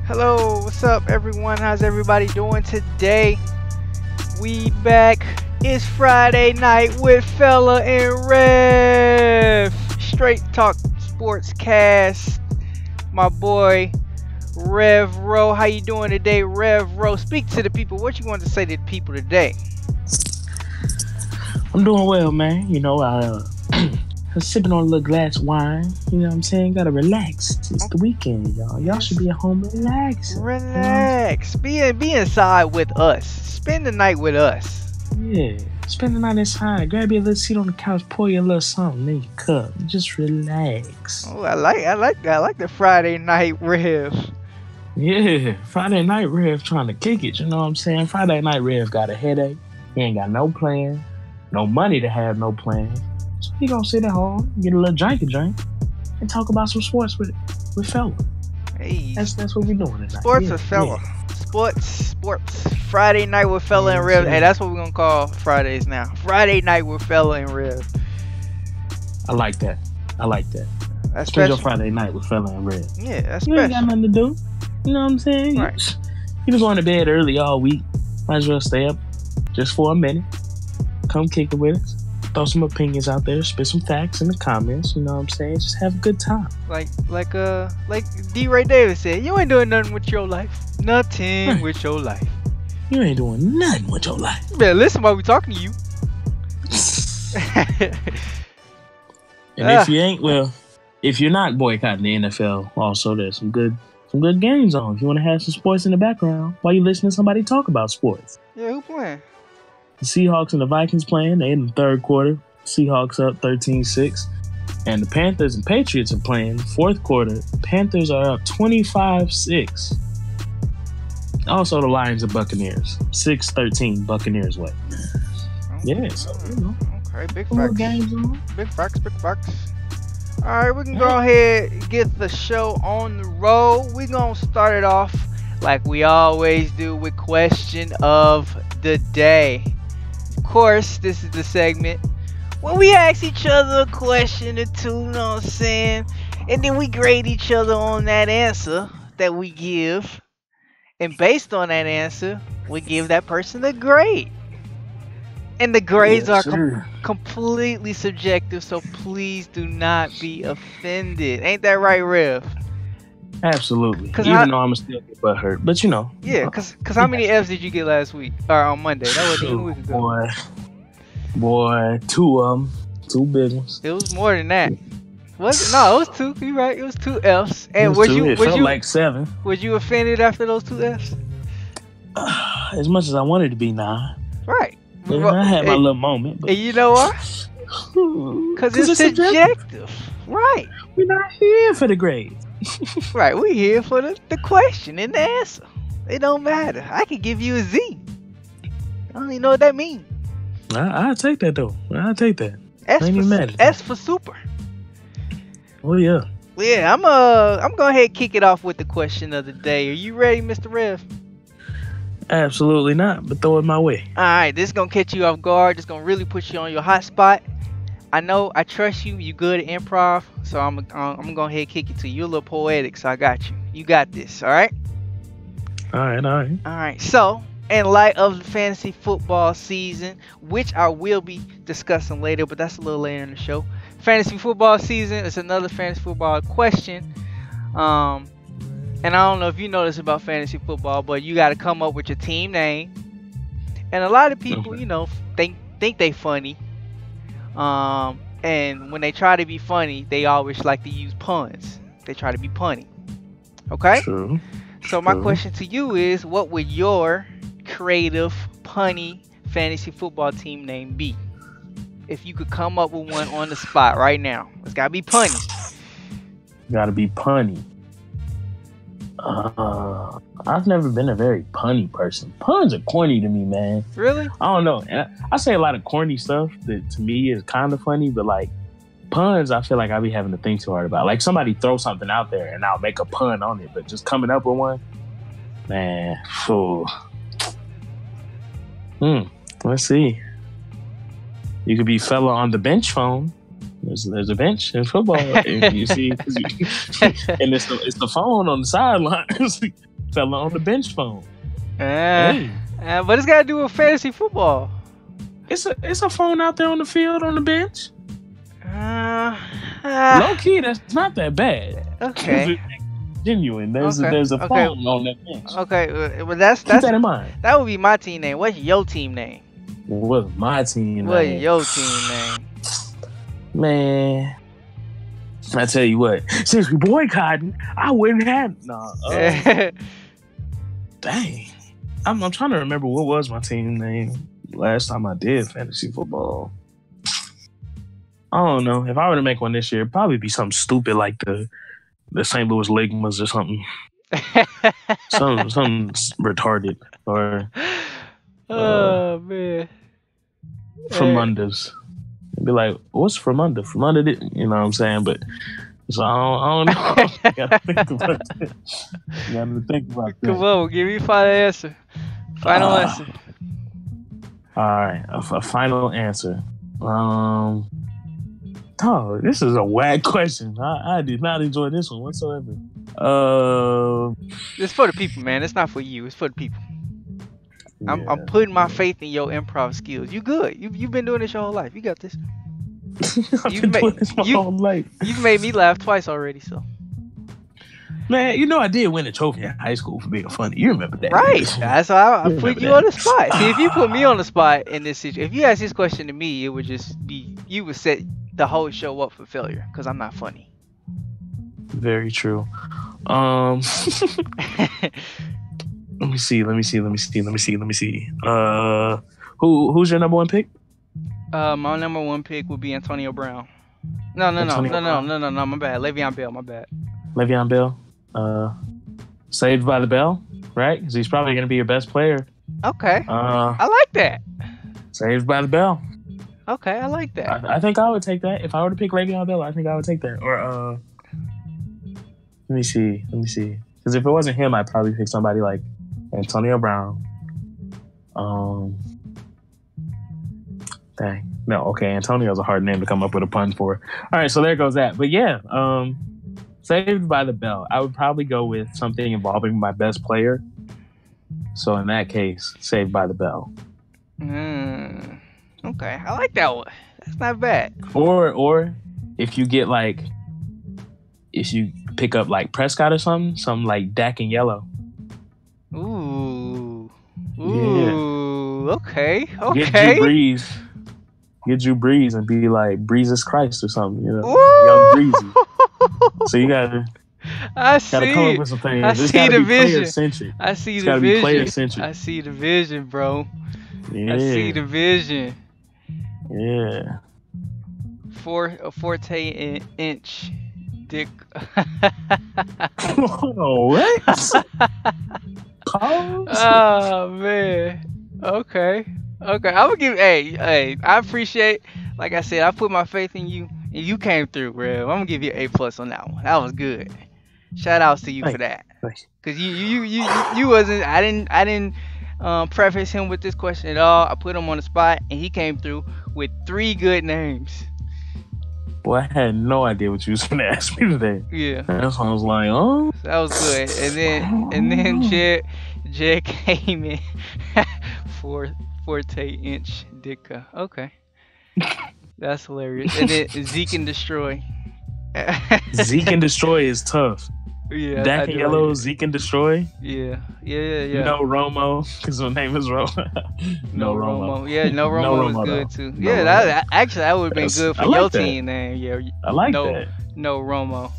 Hello, what's up, everyone? How's everybody doing today? We back. It's Friday night with Fella and Rev. Straight Talk Sports Cast. My boy Rev Rowe. How you doing today, Rev Rowe? Speak to the people. What you want to say to the people today? I'm doing well, man. I'm sipping on a little glass of wine. You know what I'm saying? Gotta relax. It's the weekend, y'all. Y'all should be at home relaxing. Relax. Be inside with us. Spend the night with us. Yeah. Spend the night inside. Grab your little seat on the couch. Pour your little something in your cup. Just relax. Oh, I like the Friday night Rev. Yeah. Friday night Rev trying to kick it. You know what I'm saying? Friday night Rev got a headache. He ain't got no plan. No money to have no plan. So he gonna sit at home, get a little drink, and talk about some sports with Fella. Hey, that's what we doing tonight. Sports with Fella. Yeah. Sports. Friday night with Fella and Rev. Hey, that's what we're gonna call Fridays now. Friday night with Fella and Rev. I like that. That's Spend special. your Friday night with Fella and Rev. Yeah, that's You special. ain't got nothing to do. You know what I'm saying? Right. You been going to bed early all week. Might as well stay up just for a minute. Come kick it with us. Throw some opinions out there, spit some facts in the comments, you know what I'm saying? Just have a good time. Like D. Ray Davis said, you ain't doing nothing with your life. Nothing with your life. You ain't doing nothing with your life. You better listen while we talking to you. And if you ain't, well, if you're not boycotting the NFL, also there's some good games on. If you want to have some sports in the background while you listen to somebody talk about sports. Yeah, who playing? The Seahawks and the Vikings playing. They in the third quarter. Seahawks up 13-6. And the Panthers and Patriots are playing. Fourth quarter. Panthers are up 25-6. Also the Lions and Buccaneers. 6-13 Buccaneers way. Yeah, so, you know. Okay, big More facts. games on. Big facts. Alright, we can go ahead and get the show on the road. We're going to start it off like we always do with question of the day. Of course, this is the segment when we ask each other a question or two, you know what I'm saying? And then we grade each other on that answer that we give. And based on that answer, we give that person a grade. And the grades are completely subjective, so please do not be offended. Ain't that right, Rev? Absolutely. Even though I'm still get butt hurt, but you know. Yeah, cause how many F's did you get last week or on Monday? That was a week ago. Boy, 2 of them, 2 big ones. It was more than that. Was it? No, it was 2. You right? It was 2 F's. And it felt like 7. Was you offended after those 2 F's? As much as I wanted to be, nah. Right. Yeah, I had my little moment. But and you know why? Because it's subjective. Right. We're not here for the grades. Right. We're here for the question and the answer. It don't matter. I can give you a Z. I don't even know what that means. I'll take that, though. I'll take that. S for super. Oh, yeah. Yeah, I'm going ahead and kick it off with the question of the day. Are you ready, Mr. Rev? Absolutely not, but throw it my way. Alright, this is going to catch you off guard. This is going to really put you on your hot spot. I know, I trust you. You good at improv, so I'm going to go ahead and kick it to you. You're a little poetic, so I got you. You got this, alright? Alright, so in light of the fantasy football season, which I will be discussing later, but that's a little later in the show. Fantasy football season is another fantasy football question. And I don't know if you know this about fantasy football, but you got to come up with your team name. And a lot of people, you know, think they funny. And when they try to be funny, they always like to use puns. They try to be punny. Okay? True. So my question to you is, what would your creative, punny fantasy football team name be? If you could come up with one on the spot right now. It's got to be punny. Gotta be punny. I've never been a very punny person. Puns are corny to me, man. Really? I don't know. And I say a lot of corny stuff that to me is kind of funny, but like puns, I feel like I be having to think too hard about. Like somebody throw something out there and I'll make a pun on it, but just coming up with one, man. Let's see. You could be Fella on the bench phone. There's a bench in football. You see, and it's the phone on the sideline. Fella on the bench phone. But it's got to do with fantasy football. It's a phone out there on the field on the bench. Low key, that's not that bad. Okay. Genuine. There's a phone on that bench. Okay, well that's keep that in mind. That would be my team name. What's your team name? What's my team name? What's your team name? Man, I tell you what. Since we boycotting, I wouldn't have. Dang, I'm trying to remember what was my team name last time I did fantasy football. I don't know. If I were to make one this year, it'd probably be something stupid like the St. Louis Ligmas or something. something retarded or man. Framundas. It'd be like, what's Framunda? Framunda didn't, you know what I'm saying? But so I don't know. You gotta think about that. Come on, give me a final answer. Final answer. All right, a final answer. Oh, this is a whack question. I did not enjoy this one whatsoever. It's for the people, man. It's not for you. It's for the people. Yeah. I'm putting my faith in your improv skills. You good. You've been doing this your whole life. You got this. I've been doing this my whole life. You've made me laugh twice already, so. Man, you know I did win a trophy in high school for being funny. You remember that? Right. That's why I put you on the spot. See, if you put me on the spot in this situation, if you ask this question to me, it would just be, you would set the whole show up for failure because I'm not funny. Very true. Let me see. Who's your number one pick? My number one pick would be Antonio Brown. No, my bad. Le'Veon Bell, my bad. Le'Veon Bell. Saved by the Bell, right? Because he's probably going to be your best player. Okay. I like that. Saved by the Bell. Okay, I like that. I think I would take that. If I were to pick Le'Veon Bell, I think I would take that. Or, let me see. Because if it wasn't him, I'd probably pick somebody like Antonio Brown. Dang. No, okay, Antonio's a hard name to come up with a pun for. All right, so there goes that. But yeah, Saved by the Bell. I would probably go with something involving my best player. So in that case, Saved by the Bell. Okay, I like that one. That's not bad. Or if you get like, if you pick up like Prescott or something like Dak and Yellow. Ooh. Yeah. Okay. Get Drew Brees and be like Breezes Christ or something, you know, Ooh. Young Breezy. So you gotta come up with some things. I see the vision. I see the vision. I see the vision, bro. Yeah. I see the vision. Yeah. 14 inch dick. What? Oh man. Okay. I'm gonna give. Hey. I appreciate. Like I said, I put my faith in you, and you came through, bro. I'm gonna give you an A+ on that one. That was good. Shout outs to you for that. Cause you wasn't. I didn't preface him with this question at all. I put him on the spot, and he came through with 3 good names. Boy, I had no idea what you was gonna ask me today. Yeah. That's why I was like, oh. That was good. And then Jed came in 14 inch dicka. Okay. That's hilarious. And then Zeke and Destroy. Zeke and Destroy is tough. Yeah. Dak and Yellow, Zeke and Destroy. Yeah. No Romo, because my name is Romo. No Romo. Yeah, No Romo was good too. Yeah, that would have been good for your team name. Yeah. I like that. No Romo.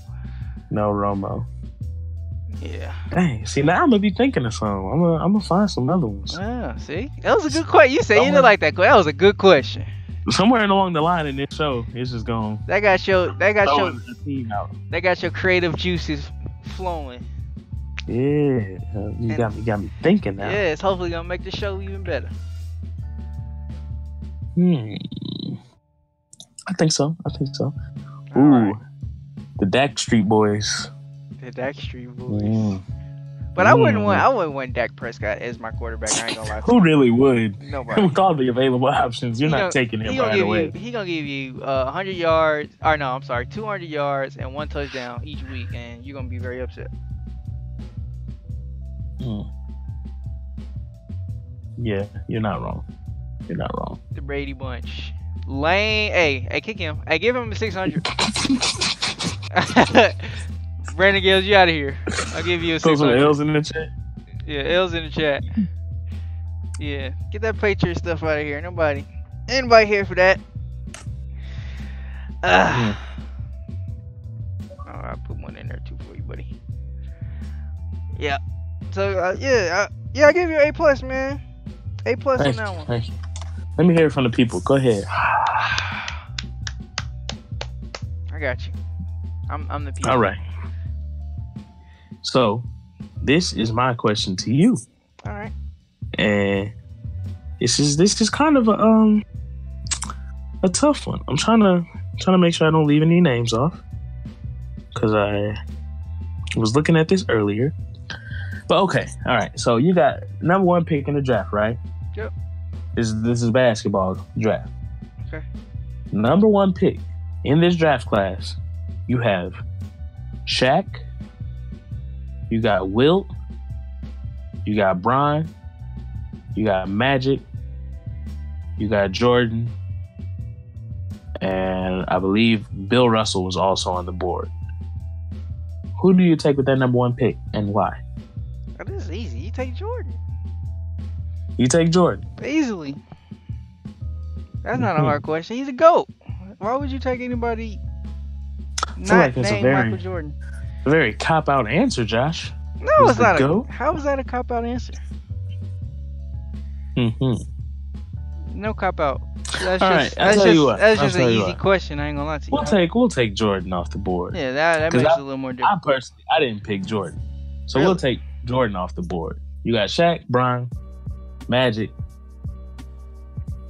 No Romo. Yeah. Dang. See, now I'm gonna be thinking of some. I'm gonna find some other ones. Yeah. See, that was a good question. You say you didn't like that question. That was a good question. Somewhere along the line in this show, it's just going. That got your creative juices flowing. Yeah, you got me thinking now. Yeah, it's hopefully gonna make the show even better. I think so. Ooh, right. The Dak Street Boys. The Dak Street Boys. But I wouldn't want Dak Prescott as my quarterback. I ain't gonna lie. Who really would? Nobody. With all the available options, you're not taking him right away. He gonna give you 100 yards, or no, I'm sorry, 200 yards and 1 touchdown each week, and you're gonna be very upset. Mm. Yeah, you're not wrong. You're not wrong. The Brady Bunch. Lane. Hey, kick him. Hey, give him a 600. Brandon Gales, you out of here. I'll give you a 600. Throw some L's in the chat. Yeah, L's in the chat. Yeah, get that Patriot stuff out of here. Anybody here for that? Oh, I put one in there too for you, buddy. Yeah. So I give you A plus, man. A plus on that one. Thank you. Let me hear it from the people. Go ahead. I got you. I'm the people. All right. So, this is my question to you. All right. And this is kind of a tough one. I'm trying to make sure I don't leave any names off, because I was looking at this earlier. But okay, all right. So you got number 1 pick in the draft, right? Yep. This is basketball draft. Okay. Number 1 pick in this draft class, you have Shaq, you got Wilt, you got Bron, you got Magic, you got Jordan, and I believe Bill Russell was also on the board. Who do you take with that number 1 pick, and why? This is easy. You take Jordan. You take Jordan. Easily. That's not a hard question. He's a GOAT. Why would you take anybody not named Michael Jordan? A very cop-out answer, Josh. No, it's not. How is that a cop-out answer? No cop-out. That's just an easy question. I ain't gonna lie to you. We'll take Jordan off the board. Yeah, that makes it a little more different. I didn't pick Jordan, so really? We'll take Jordan off the board. You got Shaq, Bron, Magic,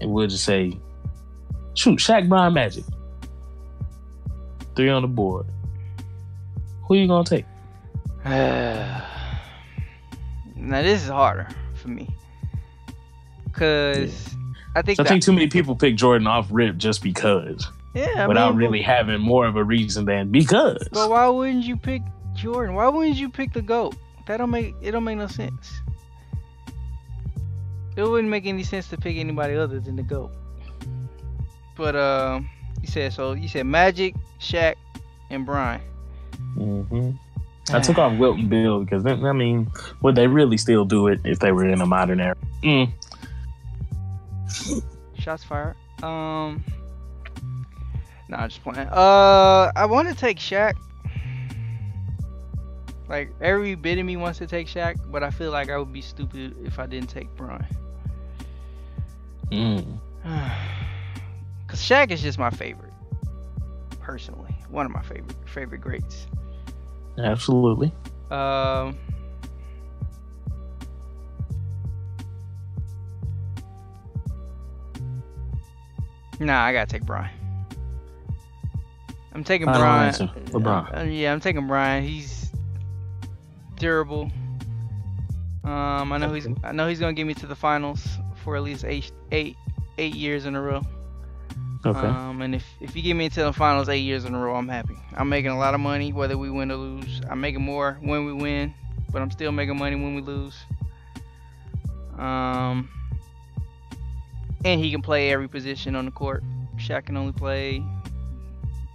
and we'll just say, shoot, Shaq, Bron, Magic. 3 on the board. Who you gonna take? Now this is harder for me, cause I think too many people pick Jordan off rip just because. Yeah, without really having more of a reason than because. But why wouldn't you pick Jordan? Why wouldn't you pick the GOAT? It don't make no sense. It wouldn't make any sense to pick anybody other than the GOAT. But you said Magic, Shaq, and Bron. I took off Wilt and Bill because would they really still do it if they were in a modern era? Shots fired. Nah, just playing. I want to take Shaq. Like, every bit of me wants to take Shaq, but I feel like I would be stupid if I didn't take Bron. Cause Shaq is just my favorite, personally. One of my favorite greats. Absolutely. Nah, I gotta take Bron. I'm taking Bron. LeBron. Yeah, I'm taking Bron. He's durable. I know he's gonna get me to the finals for at least eight years in a row. Okay. And if you get me to the finals 8 years in a row, I'm happy. I'm making a lot of money whether we win or lose. I'm making more when we win, but I'm still making money when we lose. And he can play every position on the court. Shaq can only play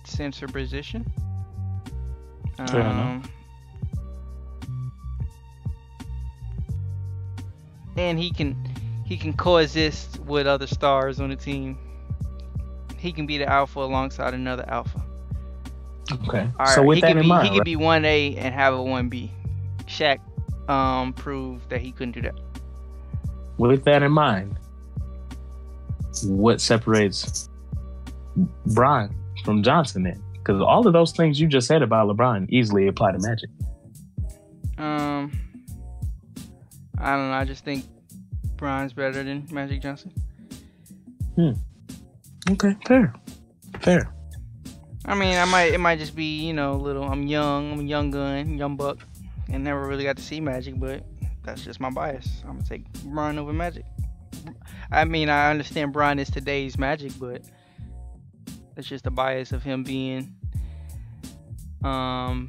center position. Fair enough. And he can coexist with other stars on the team. He can be the alpha alongside another alpha. Okay. Right, so with that in mind, he could be 1A and have a 1B. Shaq proved that he couldn't do that. With that in mind, what separates Bron from Johnson then? Because all of those things you just said about LeBron easily apply to Magic. I don't know. I just think Bron's better than Magic Johnson. Okay, fair. I mean, it might just be, I'm a young gun, young buck, and never really got to see Magic, but that's just my bias. I'm gonna take Bron over Magic. I mean, I understand Bron is today's Magic, but it's just the bias of him being the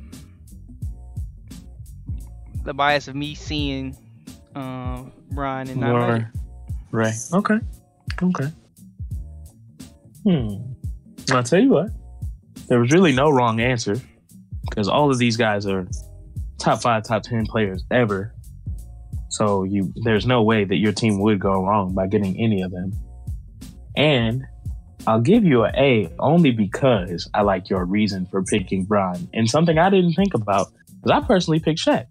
the bias of me seeing Brian and not More Magic. right. Okay. I'll tell you what. There was really no wrong answer because all of these guys are top 5, top 10 players ever. So there's no way that your team would go wrong by getting any of them. And I'll give you an A only because I like your reason for picking Bron. And something I didn't think about is I personally picked Shaq.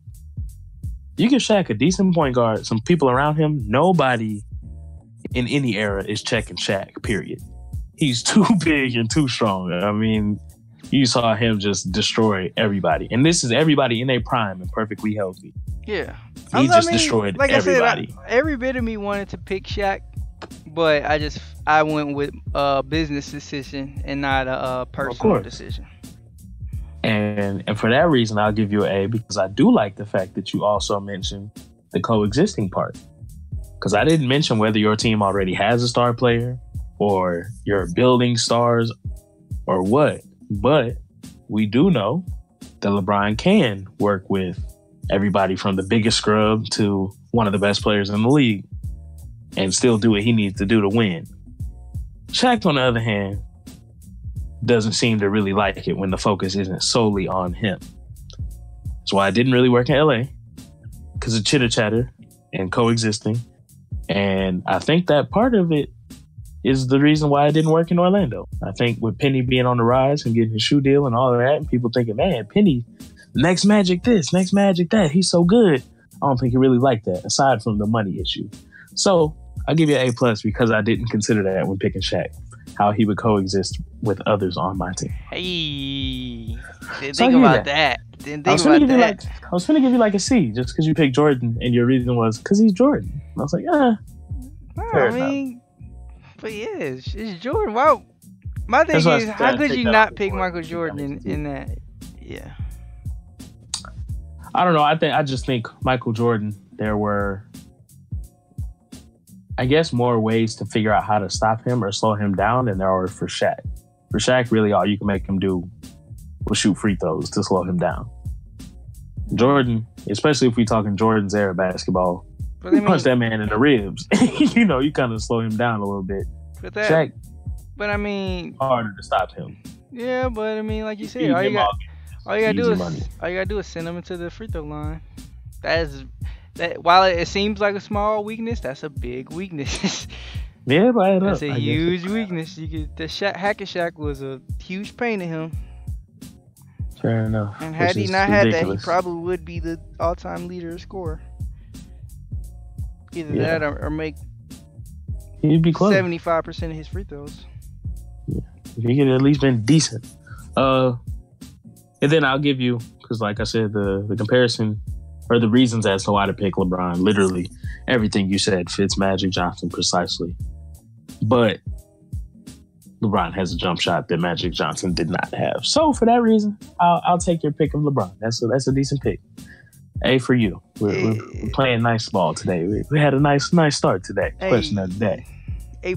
You give Shaq a decent point guard, some people around him, nobody in any era is checking Shaq, period. He's too big and too strong. I mean, you saw him just destroy everybody. And this is everybody in their prime and perfectly healthy. Yeah. He just destroyed everybody. I said, every bit of me wanted to pick Shaq, but I went with a business decision and not a personal decision. And for that reason, I'll give you an A because I do like the fact that you also mentioned the coexisting part. Because I didn't mention whether your team already has a star player or you're building stars or what. But we do know that LeBron can work with everybody from the biggest scrub to one of the best players in the league and still do what he needs to do to win. Shaq, on the other hand, doesn't seem to really like it when the focus isn't solely on him. That's why I didn't really work in LA, because of chitter chatter and coexisting. And I think that part of it is the reason why I didn't work in Orlando. I think with Penny being on the rise and getting his shoe deal and all of that, and people thinking, man, Penny, next Magic this, next Magic that, he's so good. I don't think he really liked that, aside from the money issue. So I'll give you an A+ because I didn't consider that when picking Shaq, how he would coexist with others on my team. Hey, didn't think about that. I was going to give you like a C just because you picked Jordan and your reason was because he's Jordan. And I was like, but yeah, it's Jordan. Wow. My thing is, how could you not pick Michael Jordan in that? Yeah. I don't know. I just think Michael Jordan, there were, I guess, more ways to figure out how to stop him or slow him down than there are for Shaq. For Shaq, really all you can make him do was shoot free throws to slow him down. Jordan, especially if we're talking Jordan's era basketball, you punch that man in the ribs. You kind of slow him down a little bit. Shaq, harder to stop him. Yeah, but like you said, all you gotta do is send him into the free throw line. While it seems like a small weakness, that's a big weakness. Yeah, right. That's a huge weakness. Hackett Shaq was a huge pain to him. Fair enough. And had he not had that, he probably would be the all-time leader scorer. Either that or make he'd be close. 75% of his free throws. Yeah, if he could at least been decent. And then I'll give you, because like I said, the comparison or the reasons as to why to pick LeBron. Literally everything you said fits Magic Johnson precisely. But LeBron has a jump shot that Magic Johnson did not have. So for that reason, I'll take your pick of LeBron. That's a decent pick. A for you. We're playing nice ball today. We had a nice start today. Question of the day. A+.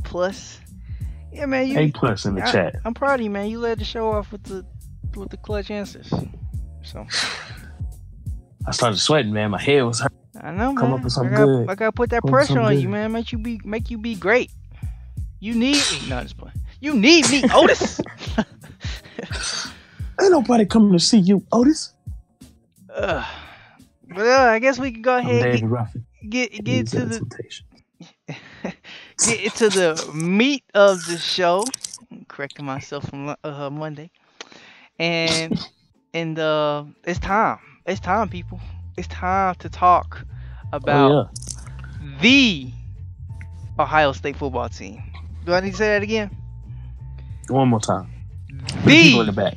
Yeah, man. A+ in the chat. I'm proud of you, man. You led the show off with the clutch answers. So I started sweating, man. My head was hurt. I know, man. Come up with something good. I gotta put that pressure on you, man. Make you be great. You need me. No, just playing. You need me, Otis. Ain't nobody coming to see you, Otis. But I guess we can go ahead and get to the meat of the show. I'm correcting myself from Monday, and it's time. It's time, people. It's time to talk about the Ohio State football team. Do I need to say that again? One more time. The in the back.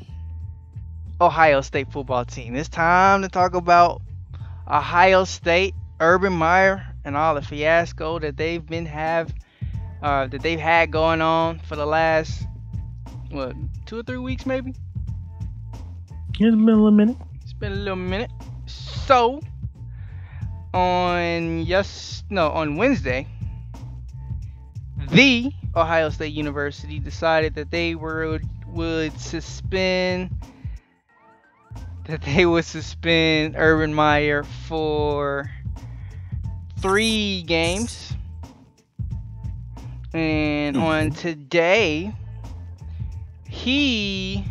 Ohio State football team. It's time to talk about Ohio State, Urban Meyer, and all the fiasco that they've had going on for the last 2 or 3 weeks, maybe. It's been a little minute. So on Wednesday, the Ohio State University decided that they would suspend that they would suspend Urban Meyer for 3 games. And on today, he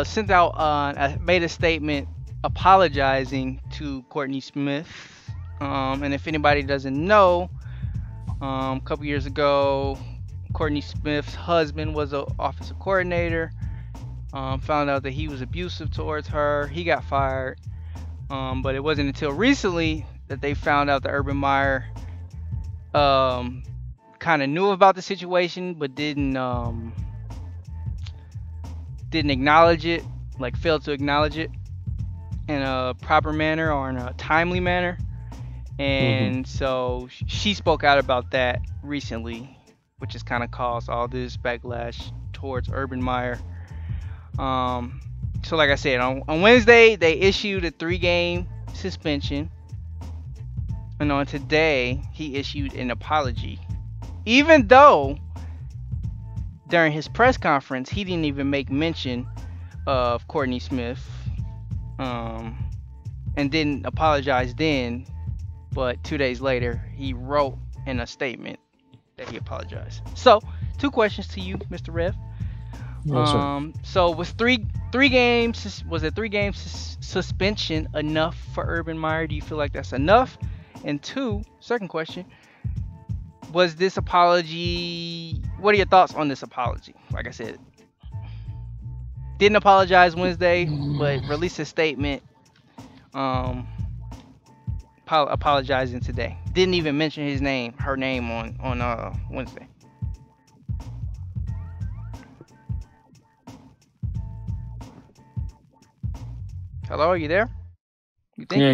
sent out made a statement apologizing to Courtney Smith. And if anybody doesn't know, a couple years ago, Courtney Smith's husband was an offensive coordinator. Found out that he was abusive towards her. He got fired. But it wasn't until recently that they found out that Urban Meyer kind of knew about the situation, but didn't acknowledge it, like failed to acknowledge it in a proper manner or in a timely manner. And so she spoke out about that recently, which has kind of caused all this backlash towards Urban Meyer. So like I said, on Wednesday, they issued a 3-game suspension. And on today, he issued an apology. Even though during his press conference, he didn't even make mention of Courtney Smith. And didn't apologize then. But 2 days later, he wrote in a statement that he apologized. So, 2 questions to you, Mr. Rev. Yes, so was three games, was a 3-game suspension enough for Urban Meyer? Do you feel like that's enough? And 2, second question, was this apology, what are your thoughts on this apology? Like I said, didn't apologize Wednesday, but released a statement apologizing today. Didn't even mention her name on Wednesday. Hello, are you there? You think? Yeah,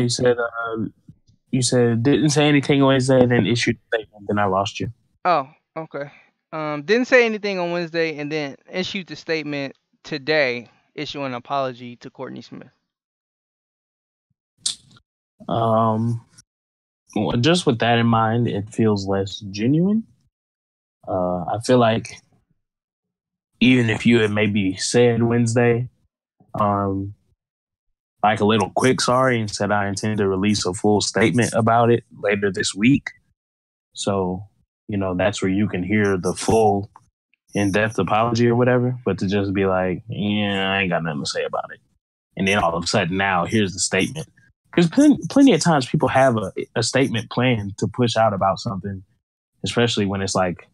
you said didn't say anything Wednesday, then issued a statement. Then I lost you. Oh, okay. Didn't say anything on Wednesday, and then issued the statement today, issuing an apology to Courtney Smith. Just with that in mind, it feels less genuine. I feel like even if you had maybe said Wednesday, like a little quick sorry and said I intend to release a full statement about it later this week. So, that's where you can hear the full in-depth apology or whatever. But to just be like, yeah, I ain't got nothing to say about it. And then all of a sudden now, here's the statement. Because plenty of times people have a statement planned to push out about something, especially when it's like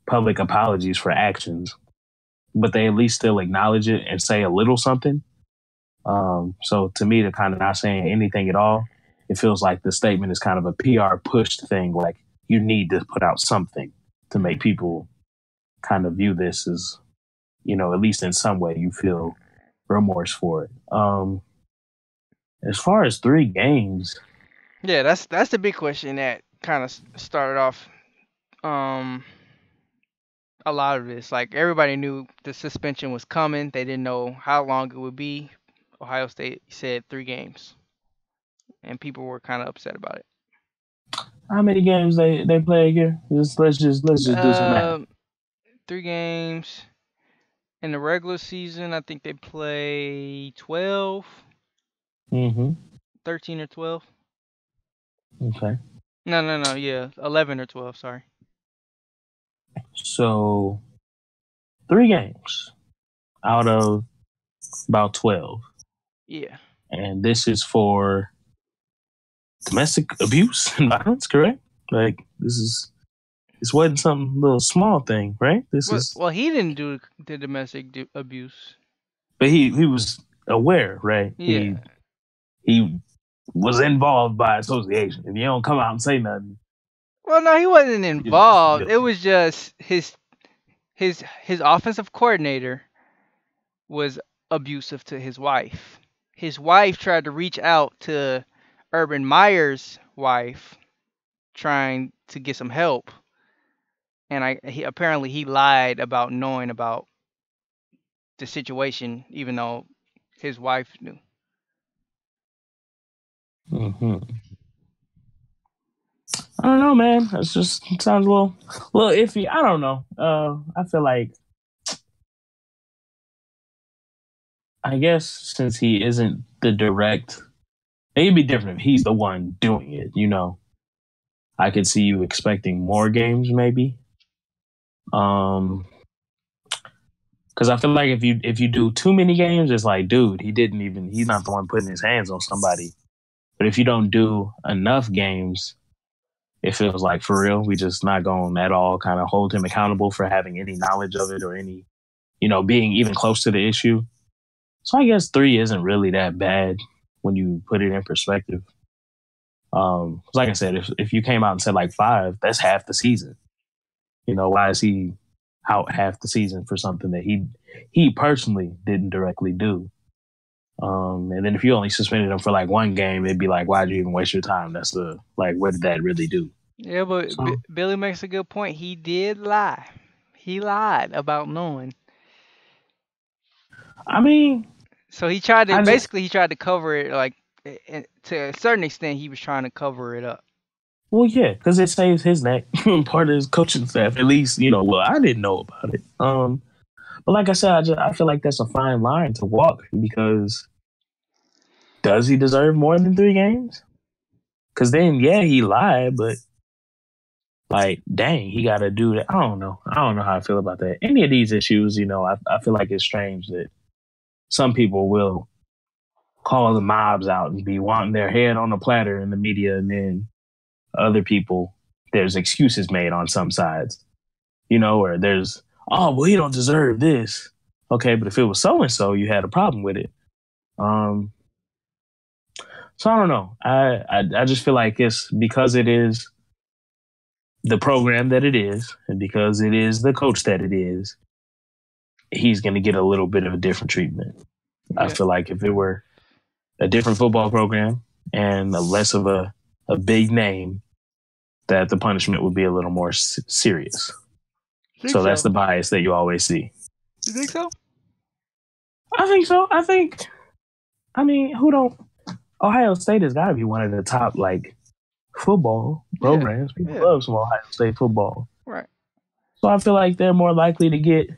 public apologies for actions. But they at least still acknowledge it and say a little something. So to me, they're kind of not saying anything at all. It feels like the statement is kind of a PR pushed thing. Like you need to put out something to make people kind of view this as, at least in some way you feel remorse for it. As far as 3 games. Yeah, that's the big question that kind of started off a lot of this. Like everybody knew the suspension was coming. They didn't know how long it would be. Ohio State said 3 games, and people were kind of upset about it. How many games they play a year? Let's just do some math. 3 games in the regular season. I think they play 12. 13 or 12. Okay. No. Yeah, 11 or 12. Sorry. So 3 games out of about 12. Yeah. And this is for domestic abuse and violence, correct? Like this wasn't some little small thing, right? Well, he didn't do the domestic abuse. But he was aware, right? Yeah. He was involved by association. If you don't come out and say nothing. Well, no, he wasn't involved. It was just his offensive coordinator was abusive to his wife. His wife tried to reach out to Urban Meyer's wife, trying to get some help, and he lied about knowing about the situation, even though his wife knew. I don't know, man. It sounds a little iffy. I don't know. I feel like I guess since he isn't the direct, it'd be different if he's the one doing it. I could see you expecting more games, maybe. Um, because I feel like if you do too many games, it's like, dude, he's not the one putting his hands on somebody. But if you don't do enough games, it feels like for real, we just not going at all kind of hold him accountable for having any knowledge of it or any, being even close to the issue. So I guess 3 isn't really that bad when you put it in perspective. 'Cause like I said, if you came out and said like 5, that's half the season. Why is he out half the season for something that he personally didn't directly do? And then if you only suspended him for like 1 game, it'd be like, why'd you even waste your time? That's the like, what did that really do? Yeah, but So Billy makes a good point. He did lie. He lied about knowing. I mean, So he tried to I just basically he tried to cover it like to a certain extent he was trying to cover it up. well, yeah, because it saves his neck, part of his coaching staff. At least, well, I didn't know about it. But like I said, I feel like that's a fine line to walk because does he deserve more than 3 games? Because then, yeah, he lied, but like, dang, he got to do that. I don't know. I don't know how I feel about that. Any of these issues, I feel like it's strange that some people will call the mobs out and be wanting their head on a platter in the media, and then other people, there's excuses made on some sides, or there's, oh, well, he don't deserve this. Okay, but if it was so and so, you had a problem with it. Um, so I don't know. I just feel like it's because it is the program that it is, and because it is the coach that it is, he's going to get a little bit of a different treatment. I Yeah. feel like if it were a different football program and a less of a big name, that the punishment would be a little more serious. Think So that's so? the bias that you always see. You think so? I think so. I mean, who don't? Ohio State has got to be one of the top like football Yeah. programs. People Yeah. love some Ohio State football. Right. So I feel like they're more likely to get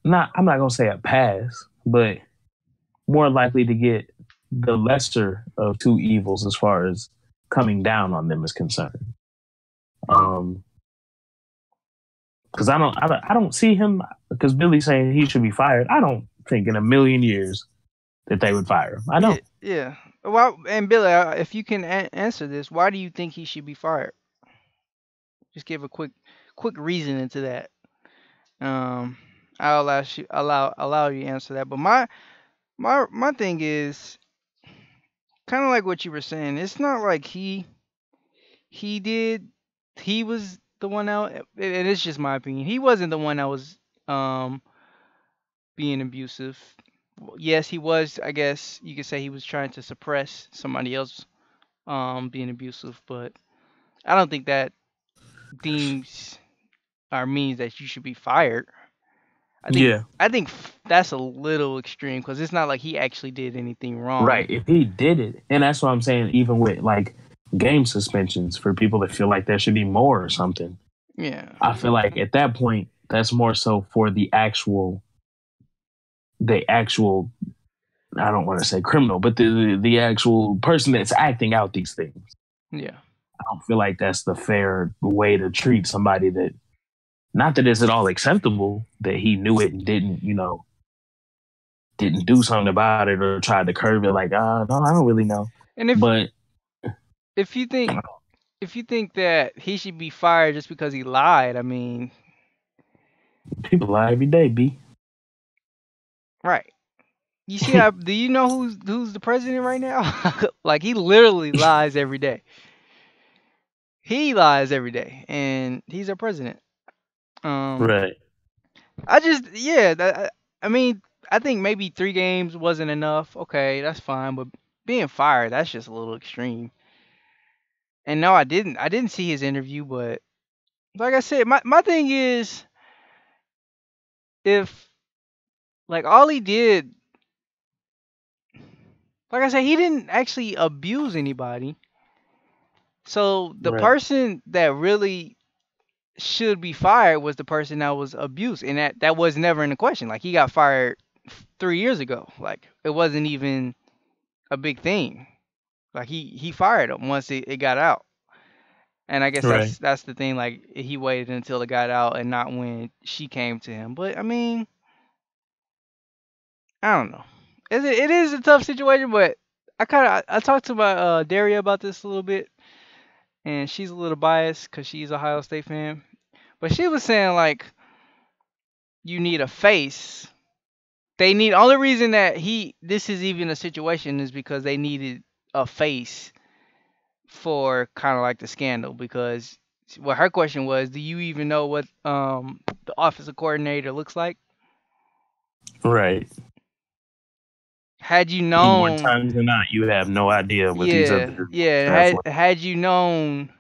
I'm not gonna say a pass, but more likely to get the lesser of 2 evils as far as coming down on them is concerned. Because I don't see him, because Billy's saying he should be fired. I don't think in a million years that they would fire him. I don't. Yeah. Well, and Billy, if you can answer this, why do you think he should be fired? Just give a quick reason into that. Um, I'll allow you to answer that. But my thing is kind of like what you were saying. It's not like he did he was the one out. It is just my opinion. He wasn't the one that was um being abusive. Yes, he was. I guess you could say he was trying to suppress somebody else being abusive, but I don't think that deems or means that you should be fired. I think Yeah. that's a little extreme because it's not like he actually did anything wrong. Right. If he did it, and that's what I'm saying, even with like game suspensions for people that feel like there should be more or something, Yeah. I feel like at that point, that's more so for the actual, I don't want to say criminal, but the actual person that's acting out these things. Yeah. I don't feel like that's the fair way to treat somebody that, not that it's at all acceptable that he knew it and didn't do something about it or tried to curb it. Like, no, I don't really know. And But if you think that he should be fired just because he lied, I mean, people lie every day, B. right. You see how do you know who's the president right now? Like he literally lies every day. He lies every day and he's our president. Um Right. I just yeah, I mean, I think maybe 3 games wasn't enough. Okay, that's fine, but being fired, that's just a little extreme. And no, I didn't see his interview, but like I said, my thing is if like all he did, like I said, he didn't actually abuse anybody. So the Right. person that really should be fired was the person that was abused, and that was never in the question. Like he got fired 3 years ago. Like it wasn't even a big thing. Like he fired him once it got out. And I guess Right. that's the thing. Like he waited until it got out and not when she came to him. But I mean, I don't know. It is a tough situation, but I talked to my Daria about this a little bit, and she's a little biased because she's a Ohio State fan. But she was saying like you need a face. They need only reason that this is even a situation is because they needed a face for kind of like the scandal because well her question was, do you even know what the offensive coordinator looks like? Right. Had you More known, times than not, you have no idea what these yeah, other yeah, guys had you known,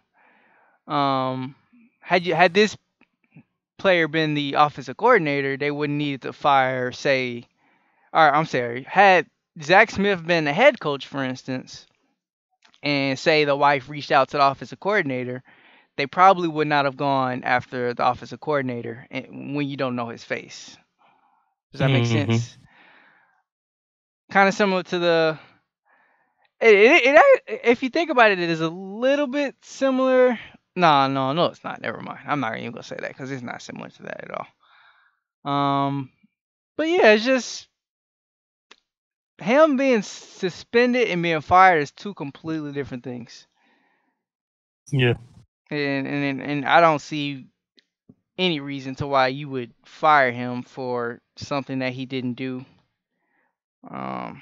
um, had this player been the offensive coordinator, they wouldn't need to fire, say, or I'm sorry, had Zach Smith been the head coach, for instance, and say the wife reached out to the offensive coordinator, they probably would not have gone after the offensive coordinator when you don't know his face. Does that make Mm-hmm. sense? Kind of similar to the. If you think about it, it is a little bit similar. No, it's not. Never mind. I'm not even gonna say that because it's not similar to that at all. But yeah, it's just him being suspended and being fired is two completely different things. Yeah. And I don't see any reason to why you would fire him for something that he didn't do. Um,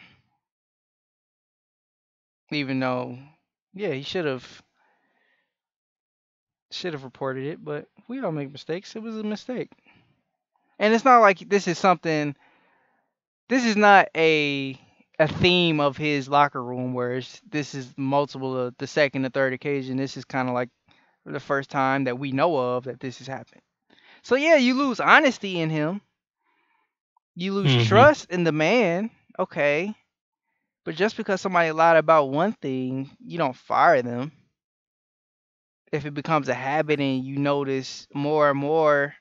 even though, yeah, he should have reported it, but we all make mistakes. It was a mistake, and it's not like this is something. This is not a theme of his locker room where this is multiple the second or third occasion. This is kind of like the first time that we know of that this has happened. So yeah, you lose honesty in him. You lose Mm-hmm. trust in the man. Okay. But just because somebody lied about one thing, you don't fire them. If it becomes a habit and you notice more and more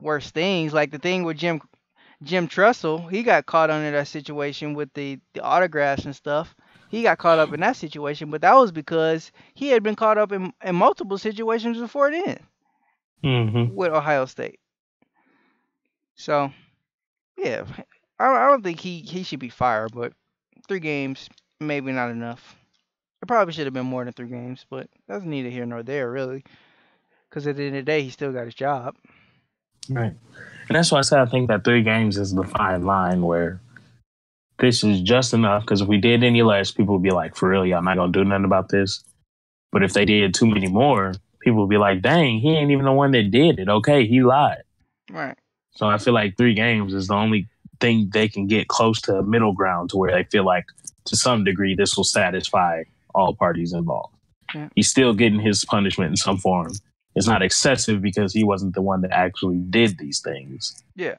worse things, like the thing with Jim Tressel, he got caught under that situation with the autographs and stuff. He got caught up in that situation, but that was because he had been caught up in multiple situations before then Mm-hmm. with Ohio State. So yeah, I don't think he should be fired, but 3 games maybe not enough. It probably should have been more than 3 games, but that's neither here nor there really. Because at the end of the day, he still got his job. Right. And that's why I said I think that 3 games is the fine line where this is just enough. Because if we did any less, people would be like, for real, y'all not going to do nothing about this. But if they did too many more, people would be like, dang, he ain't even the one that did it. Okay, he lied. Right. So I feel like 3 games is the only thing they can get close to a middle ground to where they feel like to some degree this will satisfy all parties involved. Yeah. He's still getting his punishment in some form. It's not excessive because he wasn't the one that actually did these things, Yeah.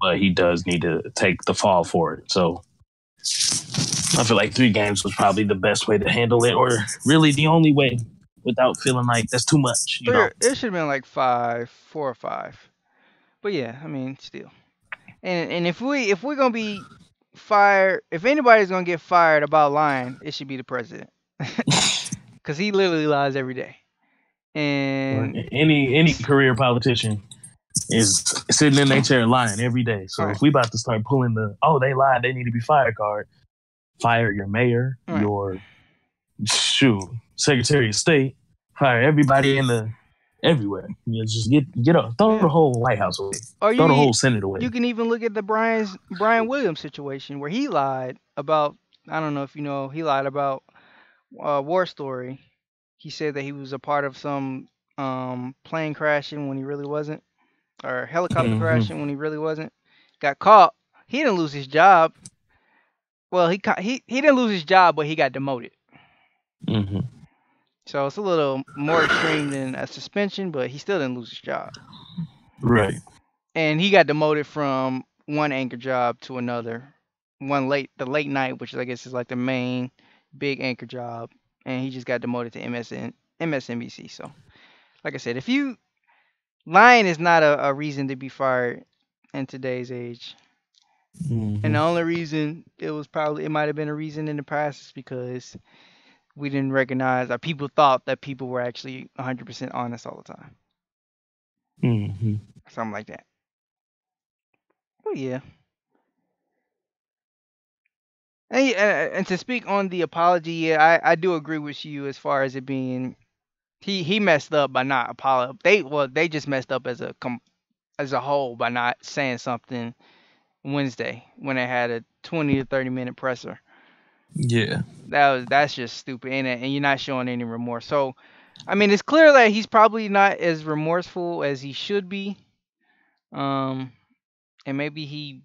but he does need to take the fall for it. So I feel like 3 games was probably the best way to handle it, or really the only way without feeling like that's too much, you know? It should have been like 4 or 5. But yeah, I mean, still. And if we're gonna be fired, if anybody's gonna get fired about lying, it should be the president, because he literally lies every day. And Any career politician is sitting in their chair lying every day. So right. if we about to start pulling they lied, they need to be fired card, fire your mayor, Right. your Secretary of State, fire everybody everywhere. You know, just get up, throw the whole White House away, Or throw the whole Senate away. you can even look at the Brian Williams situation where he lied about, I don't know if you know, he lied about War Story. He said that he was a part of some plane crashing when he really wasn't, or helicopter crashing when he really wasn't. Got caught. He didn't lose his job. Well, he didn't lose his job, but he got demoted. Mm-hmm. So it's a little more extreme than a suspension, but he still didn't lose his job. Right. And he got demoted from one anchor job to another. The late night, which I guess is like the main big anchor job, and he just got demoted to MSNBC. So, like I said, lying is not a reason to be fired in today's age. And Mm-hmm. the only reason it might have been a reason in the past is because we didn't recognize, or people thought that people were actually 100% honest all the time, Mm-hmm. something like that. But yeah, and to speak on the apology, yeah, I do agree with you as far as it being he messed up by not apologizing. They just messed up as a whole by not saying something Wednesday when they had a 20 to 30 minute presser. Yeah. That's just stupid, and you're not showing any remorse. So, I mean, it's clear that he's probably not as remorseful as he should be. Um, and maybe he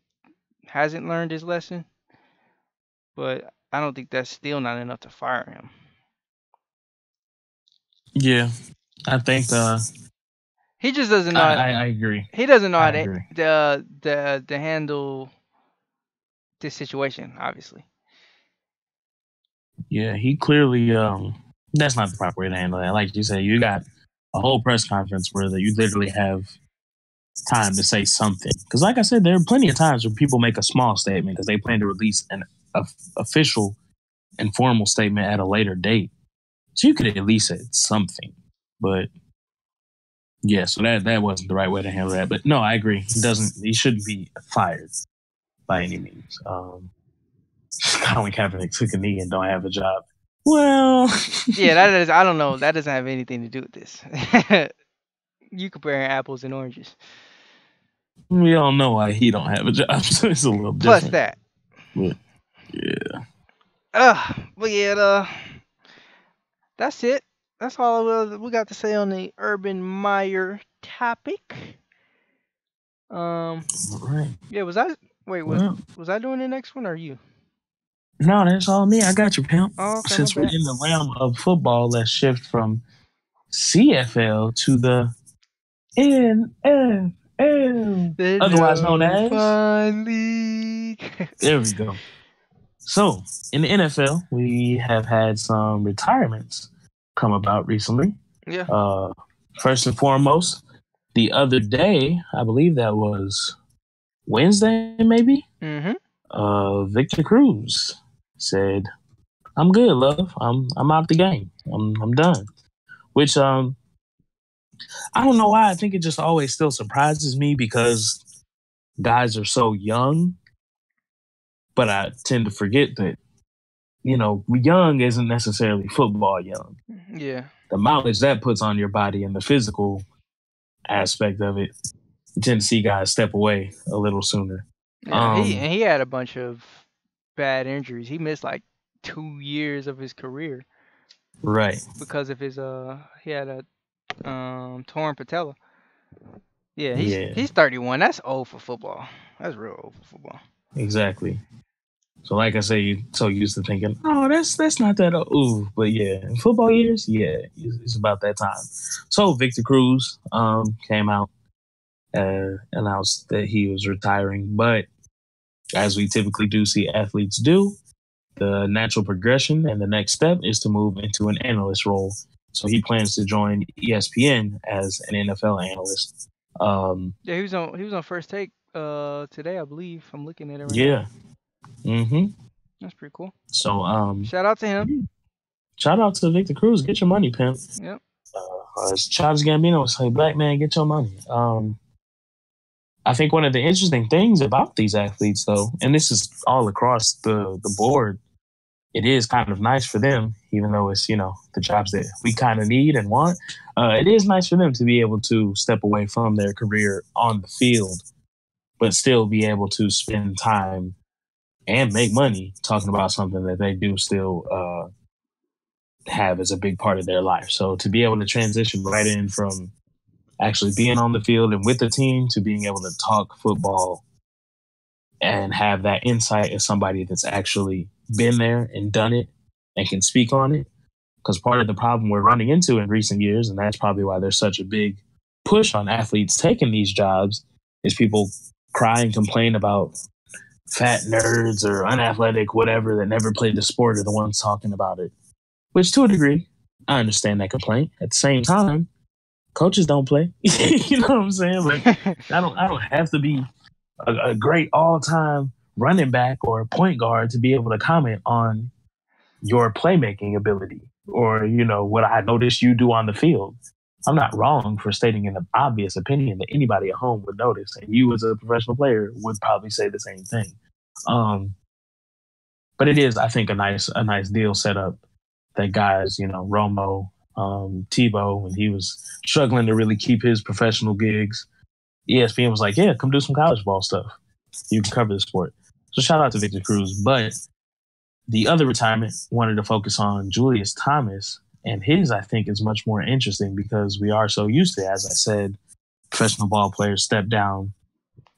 hasn't learned his lesson, but I don't think that's still not enough to fire him. Yeah. I think He just doesn't know. I agree. He doesn't know I how to agree. the handle this situation. Obviously. Yeah, he clearly that's not the proper way to handle that. Like you said, you got a whole press conference where you literally have time to say something. Because, like I said, there are plenty of times where people make a small statement because they plan to release an official and formal statement at a later date. So you could at least say something. But yeah, so that wasn't the right way to handle that. But no, I agree. He shouldn't be fired by any means. Colin Kaepernick took a knee and don't have a job. Well, Yeah, that is. I don't know. That doesn't have anything to do with this. You comparing apples and oranges. we all know why he don't have a job, so it's a little Plus different. that. But yeah, But yeah, that's it. That's all we got to say on the Urban Meyer topic. all right. Yeah, was I wait, Well, was I doing the next one or you? no, that's all me. I got you, pimp. Oh, okay, my Since we're bad. in the realm of football, let's shift from CFL to the NFL, The otherwise known No as. Fun League. There we go. So, in the NFL, we have had some retirements come about recently. Yeah. First and foremost, the other day, I believe that was Wednesday, maybe. Victor Cruz said, "I'm good, love. I'm out the game. I'm done." Which I don't know why. I think it just always still surprises me because guys are so young. But I tend to forget that, young isn't necessarily football young. Yeah. The mileage that puts on your body and the physical aspect of it, you tend to see guys step away a little sooner. Yeah, he had a bunch of bad injuries. He missed like 2 years of his career Right. because of his he had a torn patella. Yeah, Yeah, he's 31. That's old for football. That's real old for football. exactly. So, like I say, you're so used to thinking, "Oh, that's not that old." Ooh, but yeah, in football years, yeah, it's about that time. So, Victor Cruz came out, announced that he was retiring. But as we typically do see athletes do, the natural progression and the next step is to move into an analyst role. So he plans to join ESPN as an NFL analyst. Yeah, he was on First Take today, I believe. I'm looking at it right now. Yeah. Mm-hmm. That's pretty cool. So shout out to him. Shout out to Victor Cruz. Get your money, pimp. Yep. As Childish Gambino would say, "Black man, get your money." I think one of the interesting things about these athletes, though, and this is all across the board, it is kind of nice for them, even though it's, the jobs that we kind of need and want. It is nice for them to be able to step away from their career on the field, but still be able to spend time and make money talking about something that they do still have as a big part of their life. So to be able to transition right in from actually being on the field and with the team to being able to talk football and have that insight as somebody that's actually been there and done it and can speak on it. Because part of the problem we're running into in recent years, and that's probably why there's such a big push on athletes taking these jobs, is people cry and complain about fat nerds or unathletic, whatever, that never played the sport are the ones talking about it. Which, to a degree, I understand that complaint. At the same time, coaches don't play. You know what I'm saying? Like, I don't have to be a great all-time running back or point guard to be able to comment on your playmaking ability or, what I noticed you do on the field. I'm not wrong for stating an obvious opinion that anybody at home would notice, and you as a professional player would probably say the same thing. But it is, I think, a nice deal set up that guys, Romo, Tebow, when he was struggling to really keep his professional gigs, ESPN was like, yeah, come do some college ball stuff. You can cover the sport. So shout out to Victor Cruz. But the other retirement wanted to focus on Julius Thomas. And his, I think, is much more interesting because we are so used to, as I said, professional ball players step down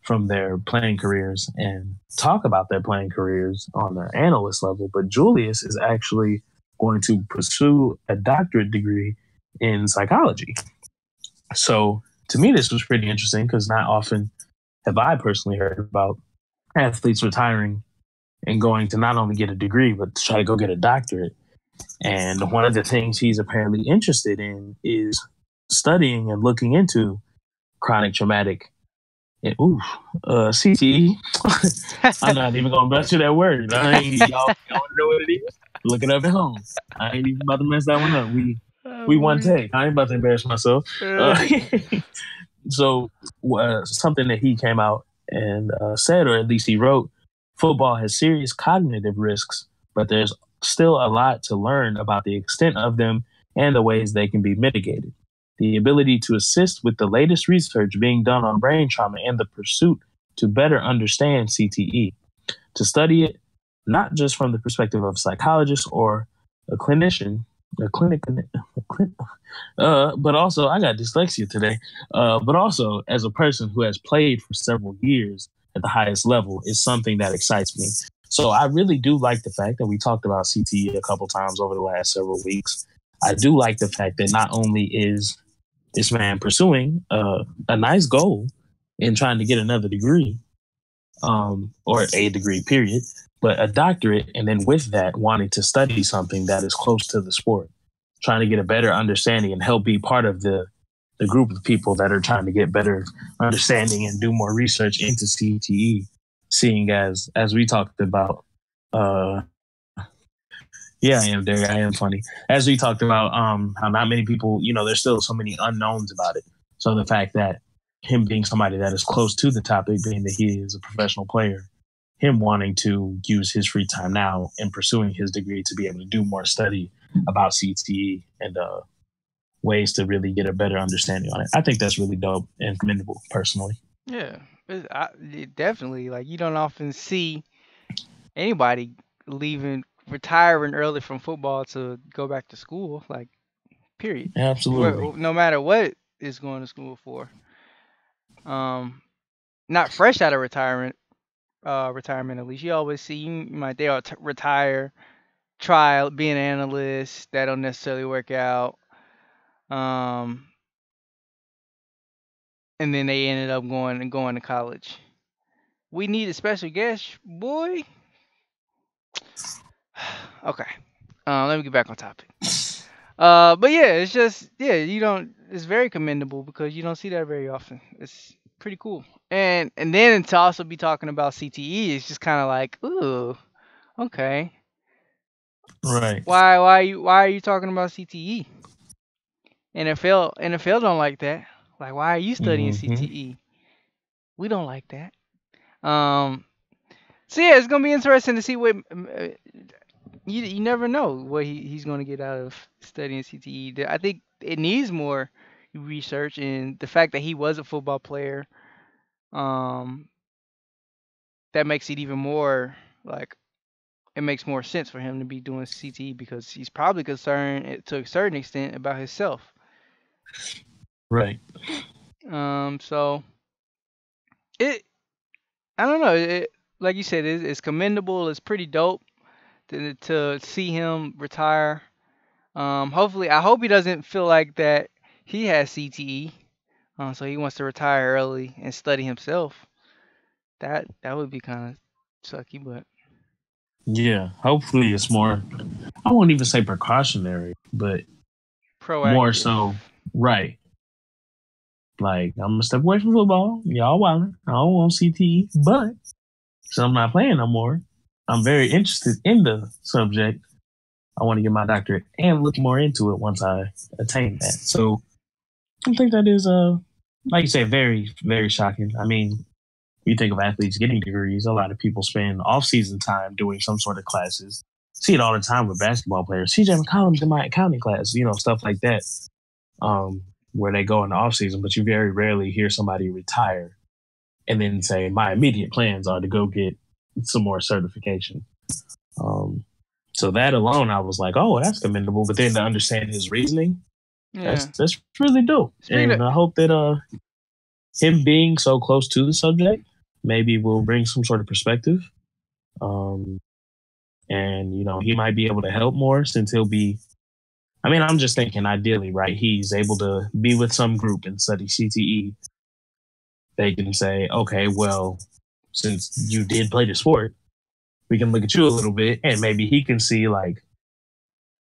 from their playing careers and talk about their playing careers on the analyst level. But Julius is actually going to pursue a doctorate degree in psychology. So to me, this was pretty interesting because not often have I personally heard about athletes retiring and going to not only get a degree, but to try to go get a doctorate. And one of the things he's apparently interested in is studying and looking into chronic traumatic CTE. I'm not even going to butcher that word. Y'all know what it is? Look it up at home. I ain't even about to mess that one up. We one take. I ain't about to embarrass myself. So something that he came out and said, or at least he wrote, football has serious cognitive risks, but there's still a lot to learn about the extent of them and the ways they can be mitigated. The ability to assist with the latest research being done on brain trauma and the pursuit to better understand CTE. To study it, not just from the perspective of a psychologist or a clinician, but also, I got dyslexia today, but also as a person who has played for several years at the highest level is something that excites me. So I really do like the fact that we talked about CTE a couple times over the last several weeks. I do like the fact that not only is this man pursuing a nice goal in trying to get another degree, or a degree period, but a doctorate, and then with that, wanting to study something that is close to the sport, trying to get a better understanding and help be part of the group of people that are trying to get better understanding and do more research into CTE, seeing as we talked about, yeah, I am, Derek. I am funny. As we talked about how not many people, there's still so many unknowns about it. So the fact that him being somebody that is close to the topic, being that he is a professional player, him wanting to use his free time now and pursuing his degree to be able to do more study about CTE and ways to really get a better understanding on it. I think that's really dope and commendable, personally. Yeah, definitely. Like, you don't often see anybody retiring early from football to go back to school. Like, period. Absolutely. No matter what is going to school for. Not fresh out of retirement at least. You always see they'll retire, try being an analyst. That don't necessarily work out. And then they ended up going to college. We need a special guest, boy. Okay. Let me get back on topic. But yeah, it's just it's very commendable because you don't see that very often. It's pretty cool. And then to also be talking about CTE is just kind of like, ooh, okay. Right. Why are you talking about CTE? NFL don't like that. Like, why are you studying CTE? We don't like that. So yeah, it's gonna be interesting to see what you never know what he's gonna get out of studying CTE. I think it needs more research, and the fact that he was a football player, that makes it even more like it makes more sense for him to be doing CTE because he's probably concerned to a certain extent about himself. Right. So I don't know. Like you said, it's commendable. It's pretty dope to see him retire. Hopefully, I hope he doesn't feel like that he has CTE. So he wants to retire early and study himself. That would be kind of sucky, but yeah, hopefully it's more. I won't even say precautionary, but proactive. More so, right? Like, I'm gonna step away from football. Y'all wildin'. I don't want CTE, but So I'm not playing no more. I'm very interested in the subject. I want to get my doctorate and look more into it once I attain that. So I think that is, like you said, very, very shocking. I mean, you think of athletes getting degrees, a lot of people spend off-season time doing some sort of classes. See it all the time with basketball players. CJ McCollum's in my accounting class, stuff like that, where they go in the off-season, but you very rarely hear somebody retire and then say, my immediate plans are to go get some more certification. So that alone, I was like, oh, that's commendable. But then to understand his reasoning, Yeah. that's really dope. And I hope that him being so close to the subject maybe will bring some sort of perspective. And he might be able to help more since he'll be. I mean, I'm just thinking ideally, right? He's able to be with some group and study CTE. They can say, okay, well, since you did play the sport, we can look at you a little bit, and maybe he can see like,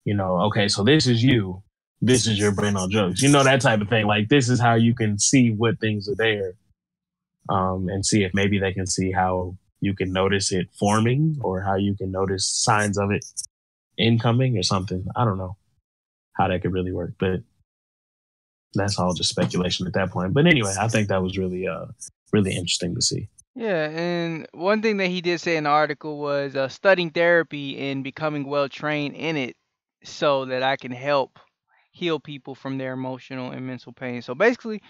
okay, so this is you, this is your brain on drugs, that type of thing. Like, this is how you can see what things are there, and see if maybe they can see how you can notice it forming or how you can notice signs of it incoming or something. I don't know how that could really work, but that's all just speculation at that point. But anyway, I think that was really, really interesting to see. Yeah, and one thing that he did say in the article was studying therapy and becoming well trained in it so that I can help heal people from their emotional and mental pain. So basically,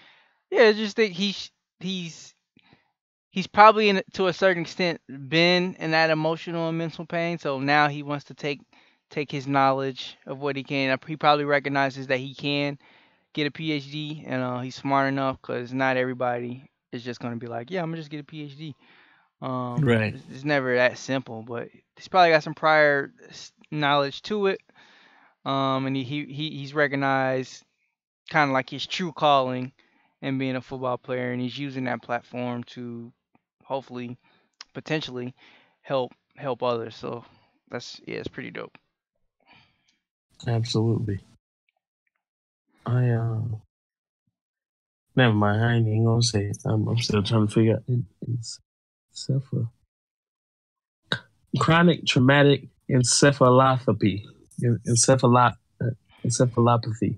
yeah, I just think he's probably to a certain extent been in that emotional and mental pain. So now he wants to take his knowledge of what he can. He probably recognizes that he can get a PhD, and he's smart enough because not everybody is just gonna be like, yeah, I'm gonna just get a PhD. Right. It's never that simple, but he's probably got some prior knowledge to it. And he's recognized kind of like his true calling and being a football player, and he's using that platform to hopefully, potentially, help others. So it's pretty dope. Absolutely. Never mind. I ain't even gonna say it. I'm still trying to figure out. It's chronic traumatic encephalopathy. Encephalopathy.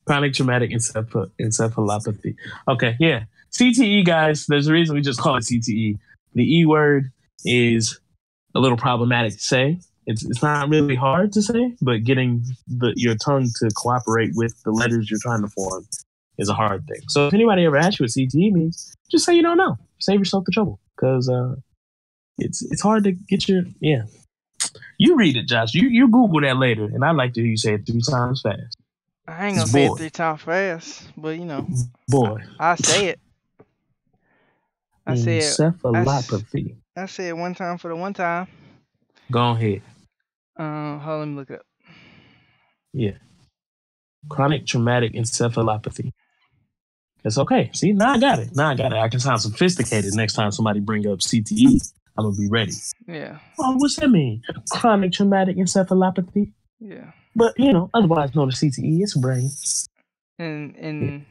Chronic traumatic encephalopathy. Okay, yeah. CTE, guys. There's a reason we just call it CTE. The E word is a little problematic to say. It's not really hard to say, but getting your tongue to cooperate with the letters you're trying to form is a hard thing. So if anybody ever asks you what CTE means, just say you don't know. Save yourself the trouble, because it's hard to get your You read it, Josh. You Google that later, and I'd like to hear you say it 3 times fast. I ain't gonna say it 3 times fast, but boy, I say it. I say it. Encephalopathy. I say it one time for the one time. Go ahead. Hold, let me look it up. Yeah. Chronic traumatic encephalopathy. It's okay. See, now I got it. I can sound sophisticated next time somebody bring up CTE. I'm gonna be ready. Yeah. Oh, what's that mean? Chronic traumatic encephalopathy. Yeah. But otherwise known as CTE, it's a brain. And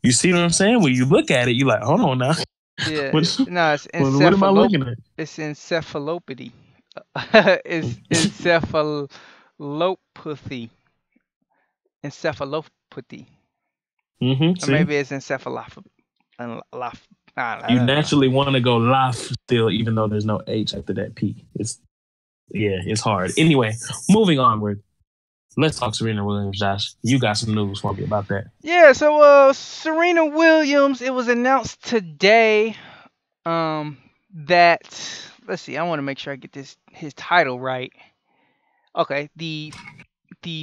you see what I'm saying? When you look at it, you're like, hold on now. Yeah. It's what am I looking at? It's encephalopathy. It's encephalopathy. Encephalopathy. Mm-hmm. Or maybe it's encephalopathy. You naturally want to go laugh still, even though there's no H after that P. It's hard. Anyway, moving onward. Let's talk Serena Williams, Josh. You got some news for me about that. Yeah, so Serena Williams, it was announced today that, let's see, I want to make sure I get his title right. Okay, the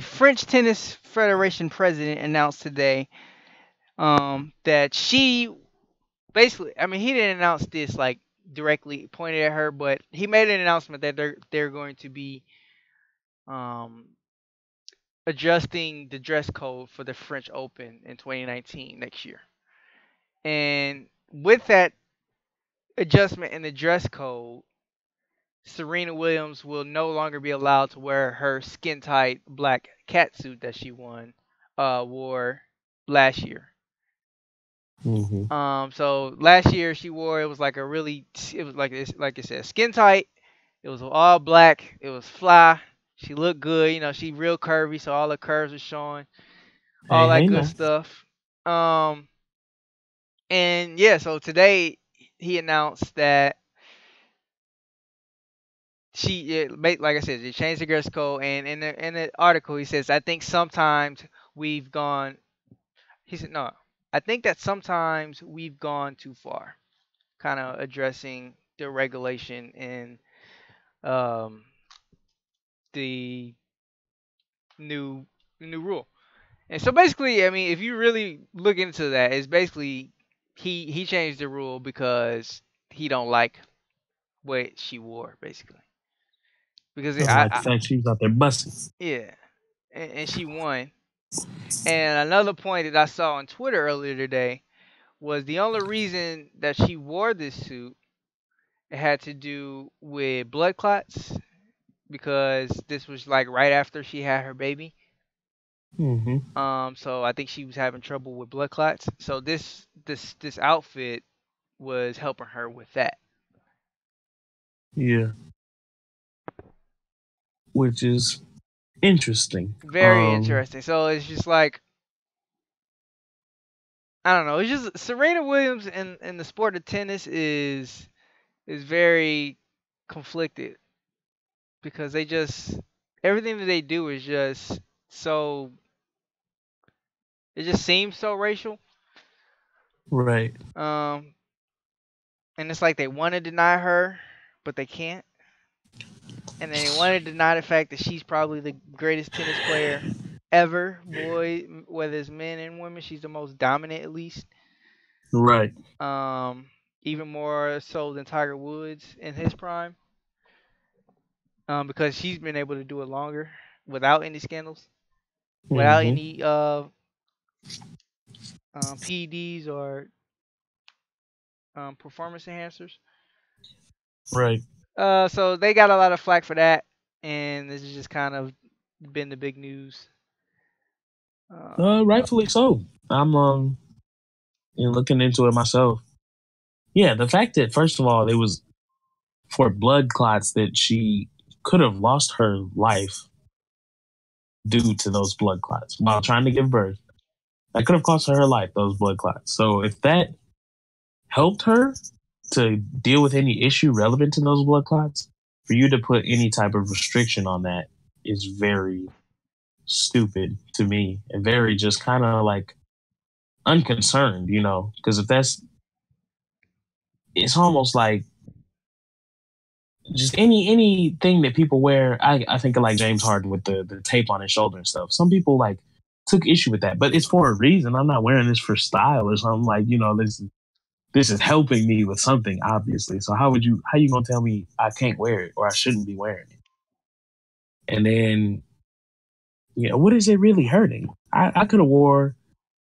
French Tennis Federation president announced today that she basically, I mean, he didn't announce this like directly pointed at her, but he made an announcement that they're going to be adjusting the dress code for the French Open in 2019 next year. And with that adjustment in the dress code, Serena Williams will no longer be allowed to wear her skin tight black catsuit that she wore last year. So last year she wore it was like a really it was like this like I said skin tight. It was all black. It was fly. She looked good. You know, she real curvy, so all the curves were showing, all Hey, that hey, good now. stuff. Um, and yeah, so today he announced that like I said, they changed the dress code. And in the article, he says, I think sometimes we've gone. He said, no, I think that sometimes we've gone too far, kind of addressing the regulation and um the new new rule. And so basically, I mean, if you really look into that, it's basically he changed the rule because he don't like what she wore, basically. Because I don't like the fact she was out there busting. yeah, and she won. And another point that I saw on Twitter earlier today was the only reason that she wore this suit, it had to do with blood clots because this was like right after she had her baby. So I think she was having trouble with blood clots. So this outfit was helping her with that. Yeah, which is interesting. Very interesting. So it's just like I don't know. It's just Serena Williams in the sport of tennis is very conflicted because they just everything that they do is just so it just seems so racial. Right. Um, and it's like they want to deny her, but they can't. And then they want to deny the fact that she's probably the greatest tennis player ever, whether it's men and women. She's the most dominant, at least. Right. Even more so than Tiger Woods in his prime. Because she's been able to do it longer without any scandals, without any PEDs or performance enhancers. Right. So they got a lot of flack for that, and this has just kind of been the big news. Rightfully so. I'm looking into it myself. Yeah, the fact that first of all it was for blood clots that she could have lost her life due to those blood clots while trying to give birth. That could have cost her life, those blood clots. So if that helped her to deal with any issue relevant to those blood clots, for you to put any type of restriction on that is very stupid to me and very just kind of like unconcerned, because if that's, it's almost like just anything that people wear. I think of like James Harden with the tape on his shoulder and stuff. Some people like took issue with that, but it's for a reason. I'm not wearing this for style or something. Like, this is helping me with something, obviously. So how you gonna tell me I can't wear it or I shouldn't be wearing it? And then, what is it really hurting? I could have wore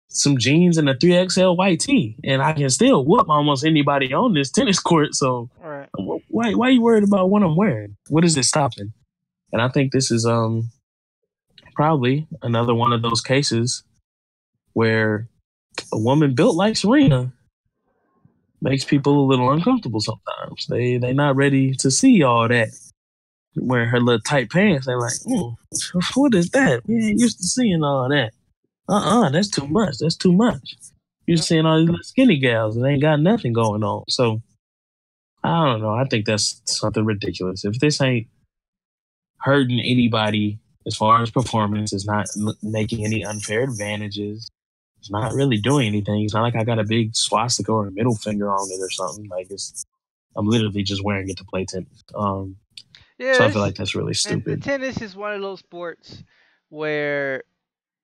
some jeans and a 3XL white tee, and I can still whoop almost anybody on this tennis court. So right. why are you worried about what I'm wearing? What is it stopping? And I think this is probably another one of those cases where a woman built like Serena makes people a little uncomfortable sometimes. They not ready to see all that. Wearing her little tight pants, they're like, what is that? We ain't used to seeing all that. That's too much. That's too much. You're seeing all these little skinny gals and they ain't got nothing going on. So I don't know. I think that's something ridiculous. If this ain't hurting anybody as far as performance, it's not making any unfair advantages. It's not really doing anything. It's not like I got a big swastika or a middle finger on it or something. Like I'm literally just wearing it to play tennis. Yeah, So I feel like that's really and the stupid. tennis is one of those sports where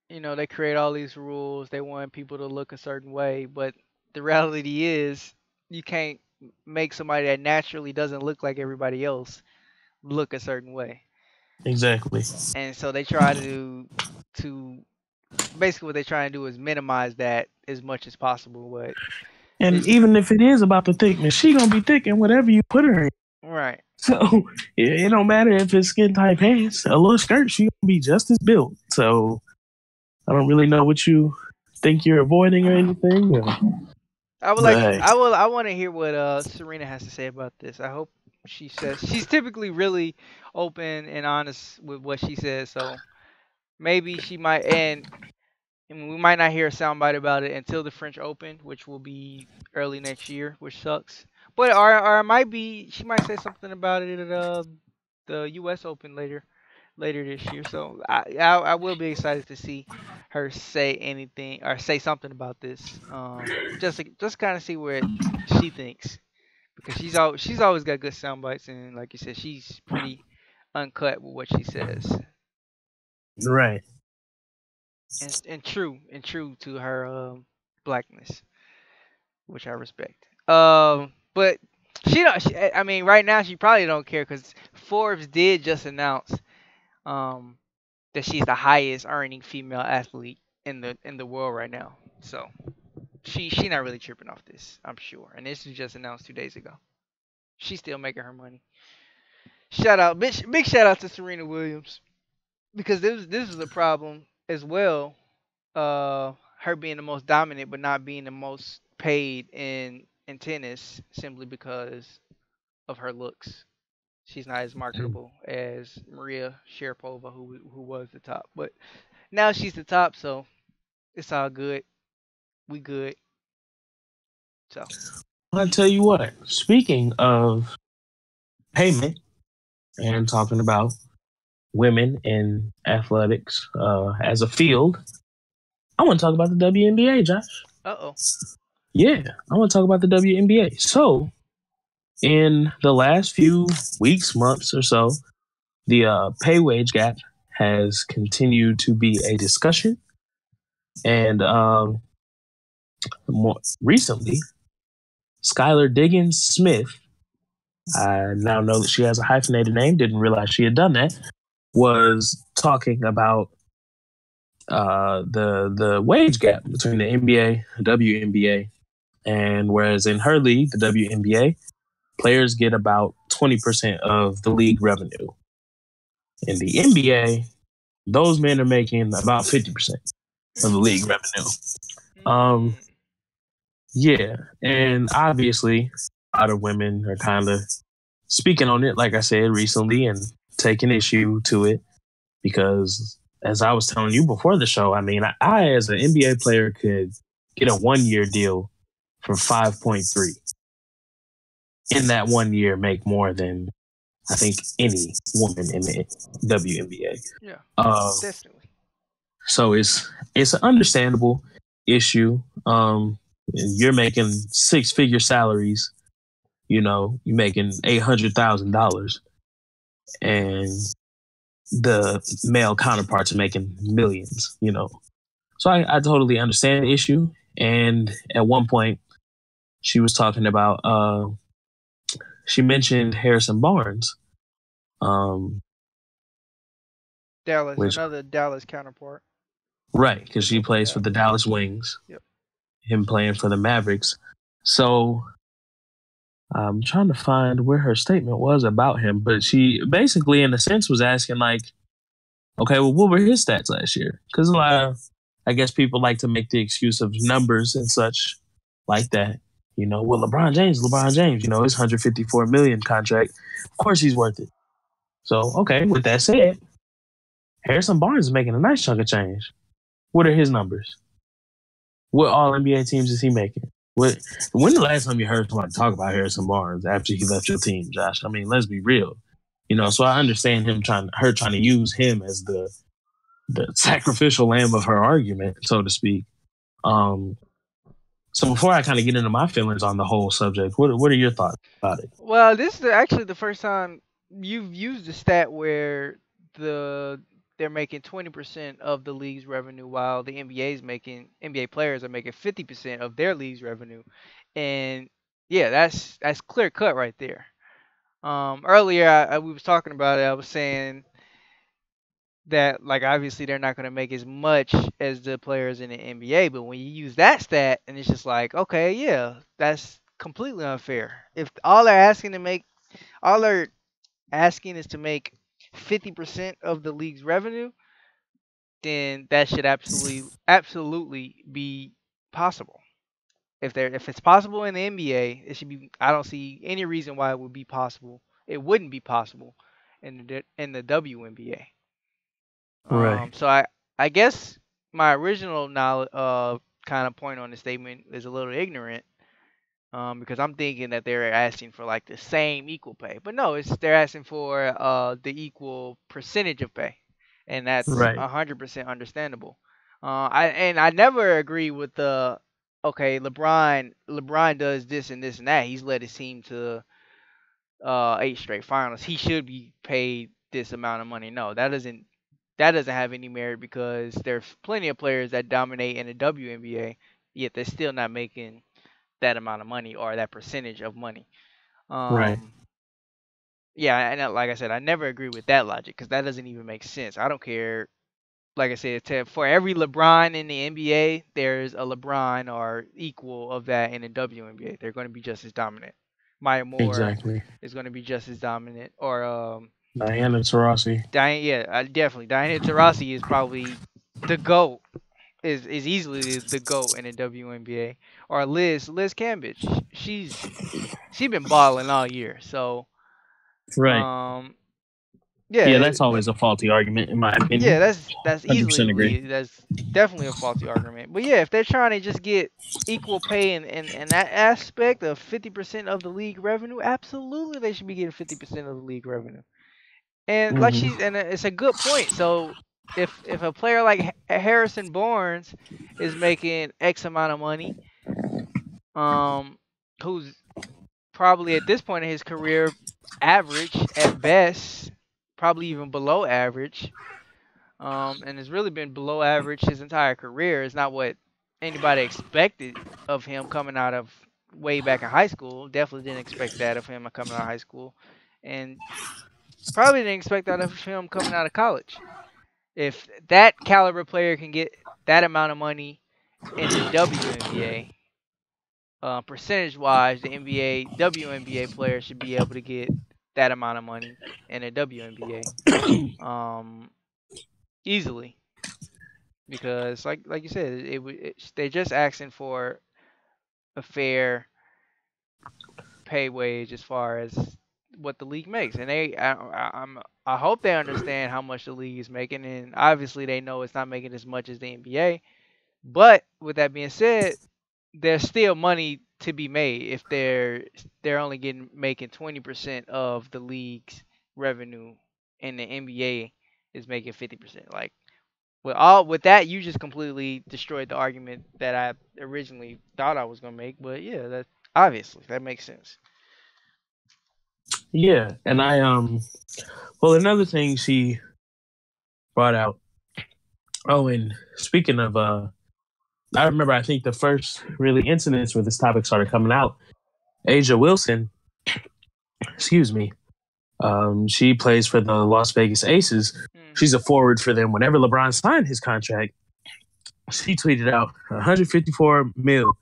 they create all these rules. They want people to look a certain way, but the reality is you can't make somebody that naturally doesn't look like everybody else look a certain way. Exactly. And so they try to basically what they try to do is minimize that as much as possible. But And even if it is about the thickness, she gonna be thick in whatever you put her in. right. So it don't matter if it's skin tight pants, a little skirt, she gonna be just as built. So I don't really know what you think you're avoiding or anything? Or? I would But like. hey, I want to hear what Serena has to say about this. I hope she says she's typically really open and honest with what she says. So maybe she might, and we might not hear a soundbite about it until the French Open, which will be early next year, which sucks. But or it might be she might say something about it at the U.S. Open later this year. So I will be excited to see her say anything or say something about this. Just kind of see what she thinks because she's always got good sound bites and like you said, she's pretty uncut with what she says right. and true to her blackness, which I respect. But she don't. I mean, right now she probably don't care because Forbes did just announce um that she's the highest earning female athlete in the world right now. So she not really tripping off this, I'm sure. And this was just announced 2 days ago. She's still making her money. Shout out, big shout out to Serena Williams because this was a problem as well. Her being the most dominant but not being the most paid in tennis simply because of her looks. She's not as marketable as Maria Sharapova, who was the top. But now she's the top, so it's all good. We good. So I'll tell you what. Speaking of payment and talking about women in athletics as a field, I want to talk about the WNBA, Josh. oh. Yeah, I want to talk about the WNBA. So, in the last few weeks, months or so, the pay wage gap has continued to be a discussion. And more recently, Skylar Diggins Smith, I now know that she has a hyphenated name, didn't realize she had done that, was talking about the wage gap between the NBA and WNBA. And whereas in her league, the WNBA, players get about 20% of the league revenue. In the NBA, those men are making about 50% of the league revenue. Um, yeah, and obviously, a lot of women are kind of speaking on it, like I said recently, and taking issue to it because, as I was telling you before the show, I mean, I as an NBA player could get a 1 year deal for 5.3. In that 1 year, make more than I think any woman in the WNBA. Yeah, definitely. So it's an understandable issue. You're making 6 figure salaries. You know, you're making $800,000, and the male counterparts are making millions. You know, so I totally understand the issue. And at one point, she was talking about. She mentioned Harrison Barnes. Dallas, Which another Dallas counterpart. right, because she plays for the Dallas Wings. Yep. Him playing for the Mavericks. So I'm trying to find where her statement was about him, but she basically, in a sense, was asking like, okay, well, what were his stats last year? Because a lot of, I guess, people like to make the excuse of numbers and such like that. You know, well, LeBron James, you know, his 154 million contract, of course he's worth it. So, okay, with that said, Harrison Barnes is making a nice chunk of change. What are his numbers? What all NBA teams is he making? When the last time you heard somebody talk about Harrison Barnes after he left your team, Josh? I mean, let's be real. You know, so I understand her trying to use him as the sacrificial lamb of her argument, so to speak. So before I kind of get into my feelings on the whole subject, what are your thoughts about it? Well, this is actually the first time you've used a stat where they're making 20% of the league's revenue while the NBA players are making 50% of their league's revenue. And yeah, that's clear cut right there. Earlier we was talking about it. I was saying that like obviously they're not going to make as much as the players in the NBA, but when you use that stat and it's just like, okay, yeah, that's completely unfair. If all they're asking is to make 50% of the league's revenue, then that should absolutely be possible. If it's possible in the NBA, it should be. I don't see any reason why it would be possible. It wouldn't be possible in the WNBA. Right. So I guess my original knowledge kind of point on the statement is a little ignorant. Because I'm thinking that they're asking for like the same equal pay, but no, they're asking for the equal percentage of pay, and that's Right. 100% understandable. I never agree with the okay, LeBron does this and this and that. He's led his team to 8 straight finals. He should be paid this amount of money. No, that doesn't have any merit because there's plenty of players that dominate in the WNBA, yet they're still not making that amount of money or that percentage of money. Right. Yeah, and like I said, I never agree with that logic because that doesn't even make sense. I don't care. Like I said, for every LeBron in the NBA, there's a LeBron or equal of that in the WNBA. They're going to be just as dominant. Maya Moore Exactly. is going to be just as dominant, or Diana Taurasi. Diane. Yeah, definitely. Diana Taurasi is probably the GOAT. Is easily the GOAT in the WNBA. Or Liz Cambage. She's been balling all year. So Right. um Yeah, yeah, that's always a faulty argument in my yeah, opinion. that's 100% agree. that's definitely a faulty argument. But yeah, if they're trying to just get equal pay in that aspect of 50% of the league revenue, absolutely they should be getting 50% of the league revenue. And Hmm. it's a good point. So if a player like Harrison Barnes is making X amount of money, um, who's probably at this point in his career average at best, probably even below average, and has really been below average his entire career. It's not what anybody expected of him coming out of way back in high school. Definitely didn't expect that of him coming out of high school, and probably didn't expect that of him coming out of college. If that caliber player can get that amount of money in the WNBA, percentage wise, the WNBA player should be able to get that amount of money in the WNBA easily because like you said, they're just asking for a fair pay wage as far as what the league makes, and I hope they understand how much the league is making, and obviously they know it's not making as much as the NBA. But with that being said, there's still money to be made if they're only making 20% of the league's revenue, and the NBA is making 50%. Like with that, you just completely destroyed the argument that I originally thought I was gonna make. But yeah, that obviously that makes sense. Yeah, and well, another thing she brought out. Oh, and speaking of I remember, I think the first really incidents where this topic started coming out, Asia Wilson, excuse me, she plays for the Las Vegas Aces. She's a forward for them. Whenever LeBron signed his contract, she tweeted out 154 mil, ...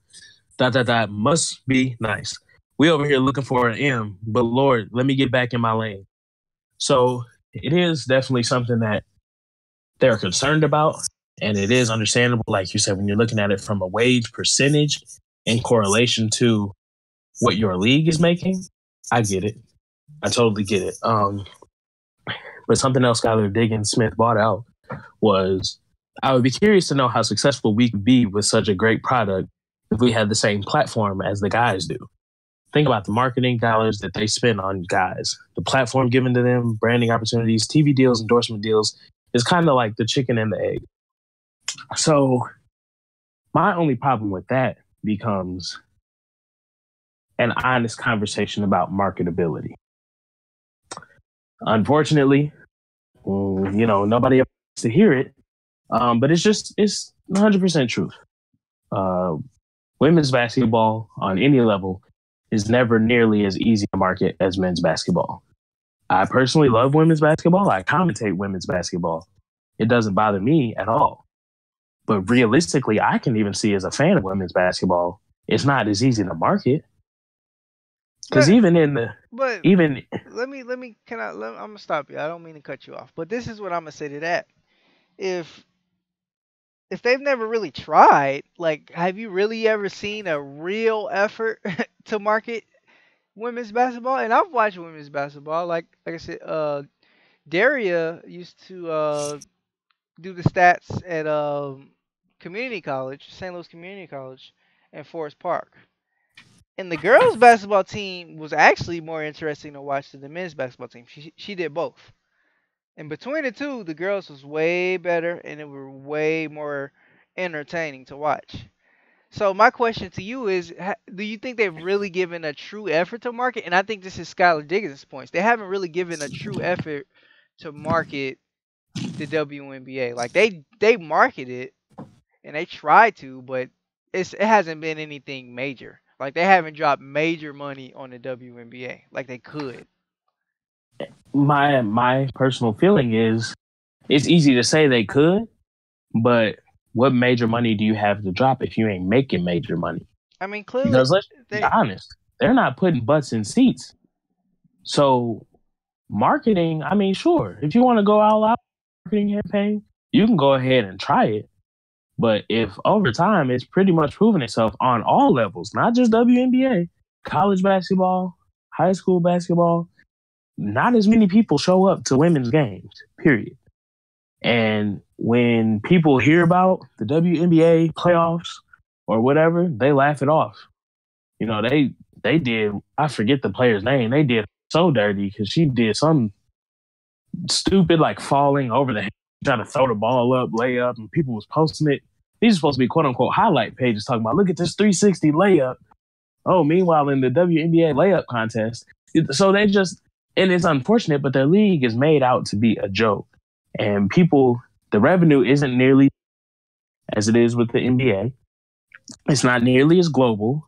must be nice. We over here looking for an M, but Lord, let me get back in my lane. So it is definitely something that they're concerned about. And it is understandable, like you said, when you're looking at it from a wage percentage in correlation to what your league is making. I get it. I totally get it. But something else Skylar Diggins Smith brought out was, I would be curious to know how successful we could be with such a great product if we had the same platform as the guys do. Think about the marketing dollars that they spend on guys, the platform given to them, branding opportunities, TV deals, endorsement deals. Is kind of like the chicken and the egg. So my only problem with that becomes an honest conversation about marketability. Unfortunately, nobody else wants to hear it, but it's 100% truth. Women's basketball on any level is never nearly as easy to market as men's basketball. I personally love women's basketball. I commentate women's basketball. It doesn't bother me at all. But realistically, I can even see as a fan of women's basketball, it's not as easy to market. Because even in the But even let me I'm gonna stop you. I don't mean to cut you off, but this is what I'm gonna say to that. If if they've never really tried, like, have you really ever seen a real effort to market women's basketball? And I've watched women's basketball. Like I said, Daria used to do the stats at community college, St. Louis Community College, in Forest Park. And the girls' basketball team was actually more interesting to watch than the men's basketball team. She did both. And between the two, the girls was way better and it were way more entertaining to watch. So my question to you is, do you think they've really given a true effort to market? And I think this is Skylar Diggins' points. They haven't really given a true effort to market the WNBA. Like they market it and they try to, but it hasn't been anything major. Like they haven't dropped major money on the WNBA like they could. My personal feeling is it's easy to say they could, but what major money do you have to drop if you ain't making major money? I mean, clearly Because let's be they. honest, they're not putting butts in seats. So marketing, I mean, sure, if you want to go all out marketing campaign, you can go ahead and try it. But if over time it's pretty much proven itself on all levels, not just WNBA, college basketball, high school basketball, not as many people show up to women's games, period. And when people hear about the WNBA playoffs or whatever, they laugh it off. You know, they did, I forget the player's name, they did so dirty because she did some stupid like falling over the head, trying to throw the ball up, layup, and people was posting it. These are supposed to be quote unquote highlight pages talking about, look at this 360 layup. Oh, meanwhile, in the WNBA layup contest. So they just, and it's unfortunate, but their league is made out to be a joke. And people, the revenue isn't nearly as it is with the NBA. It's not nearly as global.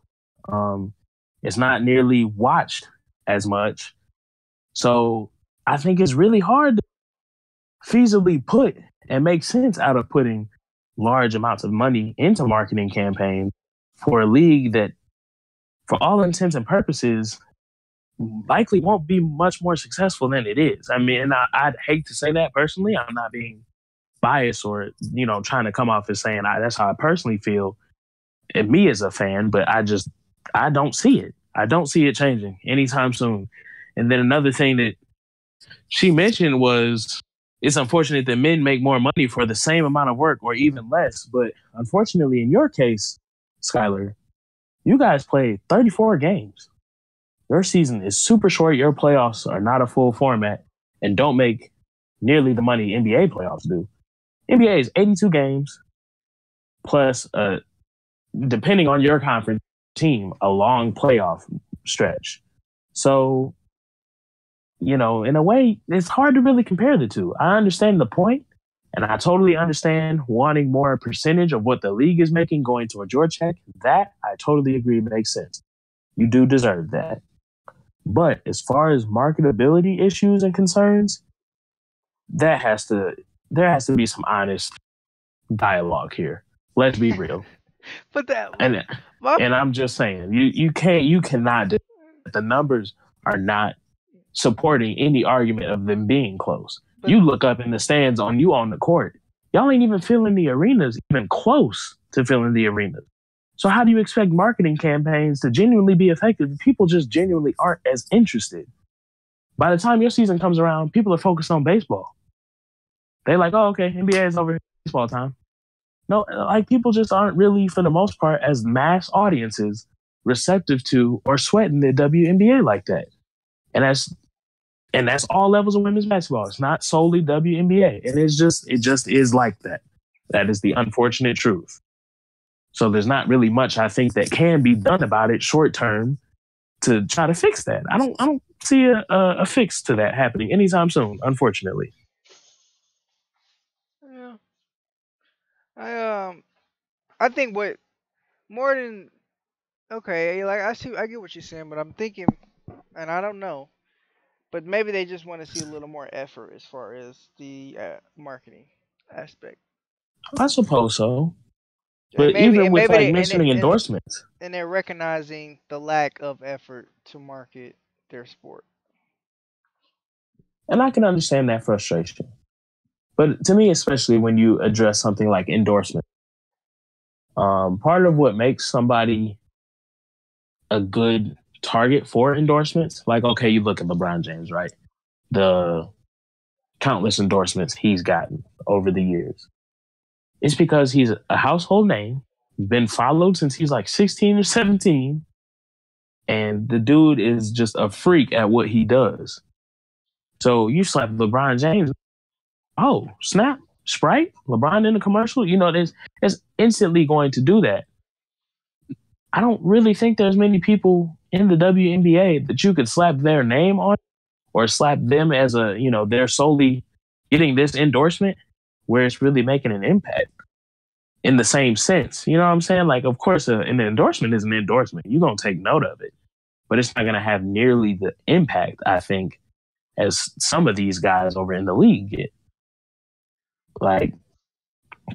It's not nearly watched as much. So I think it's really hard to feasibly put and make sense out of putting large amounts of money into marketing campaigns for a league that, for all intents and purposes, likely won't be much more successful than it is. I mean, I'd hate to say that personally. I'm not being biased or, trying to come off as saying that's how I personally feel, and me as a fan, but I don't see it. I don't see it changing anytime soon. And then another thing that she mentioned was, it's unfortunate that men make more money for the same amount of work or even less. But unfortunately, in your case, Skylar, you guys played 34 games. Your season is super short. Your playoffs are not a full format and don't make nearly the money NBA playoffs do. NBA is 82 games plus, depending on your conference team, a long playoff stretch. So, in a way, it's hard to really compare the two. I understand the point, and I totally understand wanting more percentage of what the league is making going towards your check. That I totally agree makes sense. You do deserve that. But as far as marketability issues and concerns, there has to be some honest dialogue here. Let's be real. But and I'm just saying, you cannot. The numbers are not supporting any argument of them being close. You look up in the stands on the court. Y'all ain't even filling the arenas, even close to filling the arenas. So how do you expect marketing campaigns to genuinely be effective if people just genuinely aren't as interested? By the time your season comes around, people are focused on baseball. They're like, oh, okay, NBA is over, baseball time. No, like people just aren't really, for the most part, as mass audiences receptive to or sweating the WNBA like that. And that's all levels of women's basketball. It's not solely WNBA. And it just is like that. That is the unfortunate truth. So there's not really much, I think, that can be done about it short term to try to fix that. I don't see a fix to that happening anytime soon, unfortunately. Yeah. I think what more than okay, like I get what you're saying, but I'm thinking, and I don't know, but maybe they just want to see a little more effort as far as the marketing aspect. I suppose so. And But maybe even and with maybe like they mentioning endorsements, and they're recognizing the lack of effort to market their sport. and I can understand that frustration. But to me, especially when you address something like endorsement, Part of what makes somebody a good target for endorsements, like, okay, you look at LeBron James, right? The countless endorsements he's gotten over the years. It's because he's a household name, been followed since he's like 16 or 17, and the dude is just a freak at what he does. So you slap LeBron James, oh, snap, Sprite, LeBron in the commercial, it's instantly going to do that. I don't really think there's many people in the WNBA that you could slap their name on or slap them as they're solely getting this endorsement where it's really making an impact in the same sense. You know what I'm saying? Like, of course, an endorsement is an endorsement. You're going to take note of it, but it's not going to have nearly the impact, I think, as some of these guys over in the league get. Like,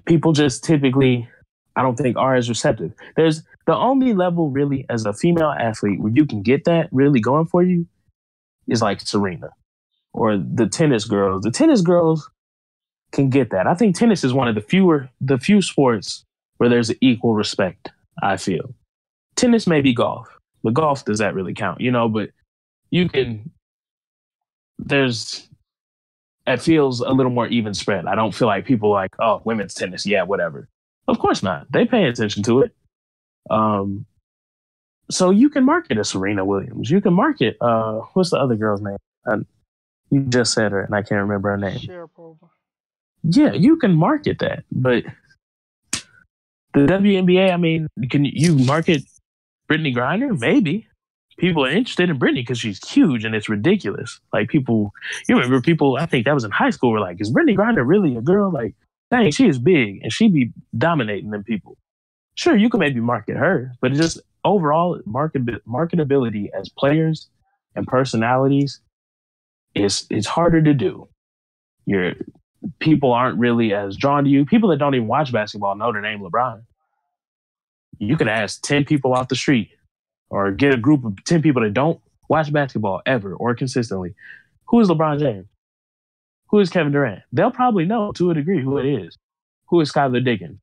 people just typically, I don't think, are as receptive. There's the only level really as a female athlete where you can get that really going for you is like Serena or the tennis girls. The tennis girls can get that. I think tennis is one of the few sports where there's equal respect, I feel. Tennis may be golf, but golf, does that really count? But you can, it feels a little more even spread. I don't feel like people like, oh, women's tennis, yeah, whatever. Of course not. They pay attention to it. So you can market a Serena Williams. You can market, what's the other girl's name? You just said her, and I can't remember her name. Sharapova. Yeah, you can market that, but the WNBA, I mean, can you market Brittany Griner? Maybe. People are interested in Brittany because she's huge and it's ridiculous. Like you remember people, I think that was in high school, were like, is Brittany Griner really a girl? Like, dang, she is big and she be dominating them people. Sure, you can maybe market her, but just overall marketability as players and personalities it's harder to do. People aren't really as drawn to you. People that don't even watch basketball know the name LeBron. You could ask 10 people off the street or get a group of 10 people that don't watch basketball ever or consistently. Who is LeBron James? Who is Kevin Durant? They'll probably know to a degree who it is. Who is Skylar Diggins?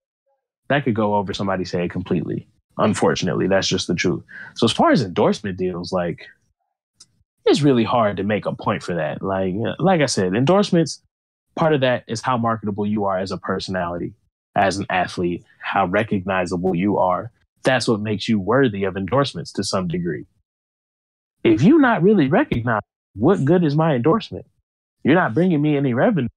That could go over somebody's head completely. Unfortunately, that's just the truth. So as far as endorsement deals, like, it's really hard to make a point for that. Like I said, endorsements, part of that is how marketable you are as a personality, as an athlete, how recognizable you are. That's what makes you worthy of endorsements to some degree. If you're not really recognized, what good is my endorsement? You're not bringing me any revenue.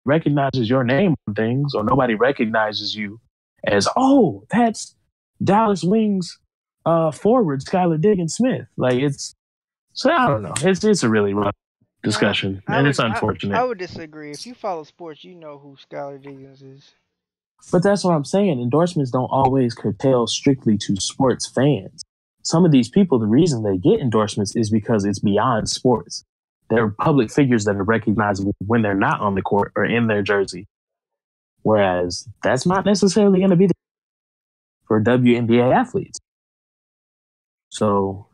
Recognizes your name on things, or nobody recognizes you as, oh, that's Dallas Wings forward Skylar Diggins Smith. So I don't know. It's a really rough discussion, and it's unfortunate. I would disagree. If you follow sports, you know who Skylar Diggins is. But that's what I'm saying. Endorsements don't always curtail strictly to sports fans. Some of these people, the reason they get endorsements is because it's beyond sports. They're public figures that are recognizable when they're not on the court or in their jersey. Whereas that's not necessarily going to be the case for WNBA athletes. So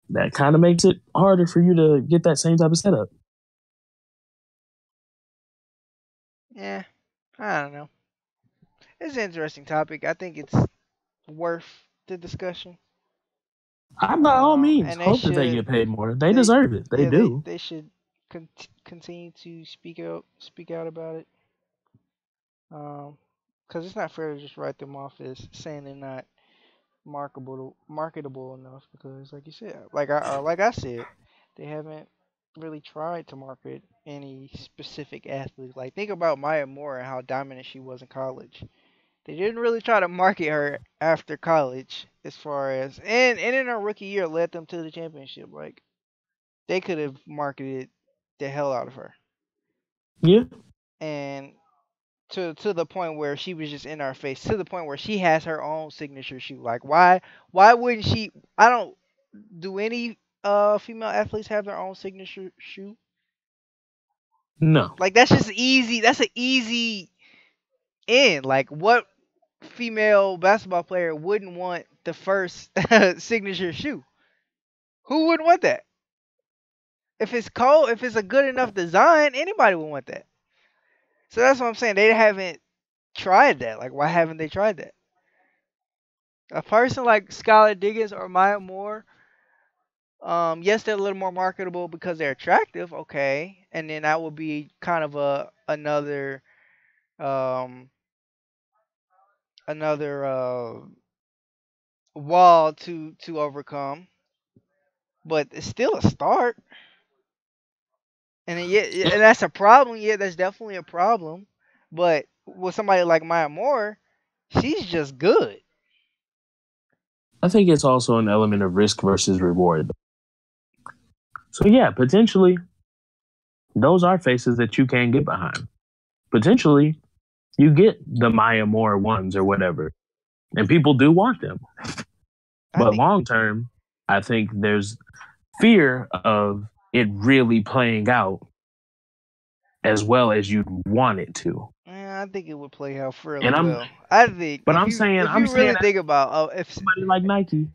that kind of makes it harder for you to get that same type of setup. Yeah, I don't know. It's an interesting topic. I think it's worth the discussion. I, by all means, hope that they get paid more. They deserve it. They do. They should continue to speak out about it. Because it's not fair to just write them off as saying they're not marketable enough. Because, like you said, like I said, they haven't really tried to market any specific athlete. Like, think about Maya Moore and how dominant she was in college. They didn't really try to market her after college, as far as and in her rookie year led them to the championship. Like, they could have marketed the hell out of her. Yeah. And to the point where she was just in our face, to the point where she has her own signature shoe. Like, why wouldn't she? I don't do any female athletes have their own signature shoe? No. Like, that's just easy. That's an easy end. Like, what female basketball player wouldn't want the first signature shoe? Who wouldn't want that? If it's cold, if it's a good enough design, anybody would want that. So that's what I'm saying. They haven't tried that. Like, why haven't they tried that? A person like Skylar Diggins or Maya Moore, yes, they're a little more marketable because they're attractive, okay, and then that would be kind of a um another wall to overcome, but it's still a start. And then, yeah, and that's a problem. Yeah, that's definitely a problem. But with somebody like Maya Moore, she's just good. I think it's also an element of risk versus reward. So yeah, potentially those are faces that you can get behind. Potentially you get the Maya Moore ones or whatever, and people do want them. I But think long term, I think there's fear of it really playing out as well as you'd want it to. I think it would play out fairly And well. I think but I'm saying, if you really that think about if somebody like Nike,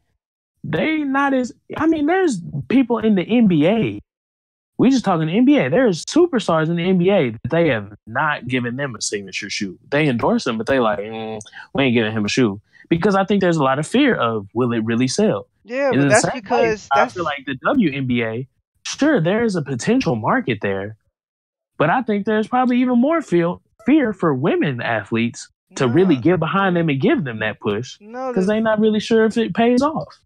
they not as, I mean, there's people in the NBA. We just talking NBA. There's superstars in the NBA that they have not given them a signature shoe. They endorse them, but they like, we ain't giving him a shoe because I think there's a lot of fear of will it really sell. yeah, In but the that's same way, because I that's feel like the WNBA, sure, there is a potential market there, but I think there's probably even more fear for women athletes to really no, get behind them and give them that push no. because they're not really sure if it pays off.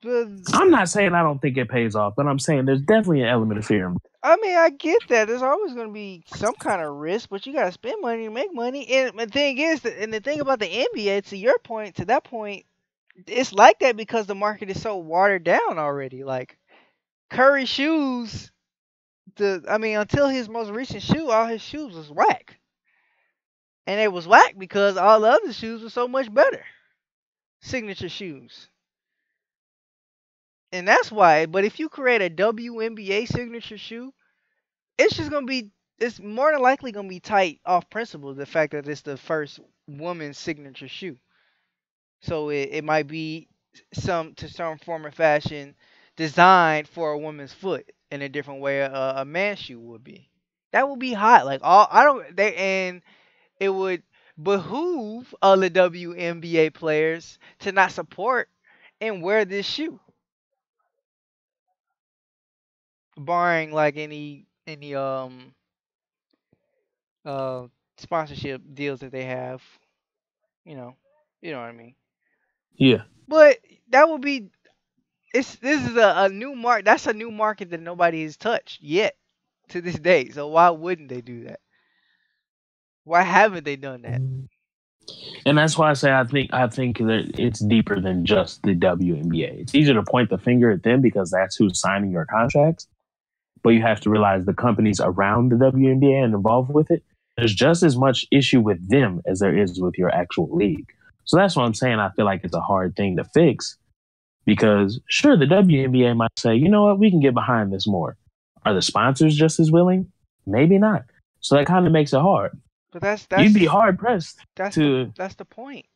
I'm The not saying I don't think it pays off, but I'm saying there's definitely an element of fear. I mean, I get that. There's always going to be some kind of risk, but you got to spend money to make money. And the thing is, and the thing about the NBA, to your point, to that point, it's like that because the market is so watered down already. Like Curry shoes, I mean, until his most recent shoe, all his shoes was whack, and it was whack because all the other shoes were so much better, signature shoes, and that's why. But if you create a WNBA signature shoe, it's just gonna be it's more than likely gonna be tight off principle. The fact that it's the first woman's signature shoe, so it might be some form of fashion designed for a woman's foot in a different way a man's shoe would be. That would be hot. Like all I don't they and it would behoove all the WNBA players to not support and wear this shoe, barring like any uh sponsorship deals that they have, you know. You know what I mean. Yeah. But that would be this is a new market. That's a new market that nobody has touched yet to this day. So why wouldn't they do that? Why haven't they done that? And that's why I say I think that it's deeper than just the WNBA. It's easier to point the finger at them because that's who's signing your contracts. But you have to realize the companies around the WNBA and involved with it, there's just as much issue with them as there is with your actual league. So that's what I'm saying. I feel like it's a hard thing to fix because sure, the WNBA might say, you know what, we can get behind this more. Are the sponsors just as willing? Maybe not. So that kind of makes it hard. But that's You'd that's be hard pressed that's the to, that's the point.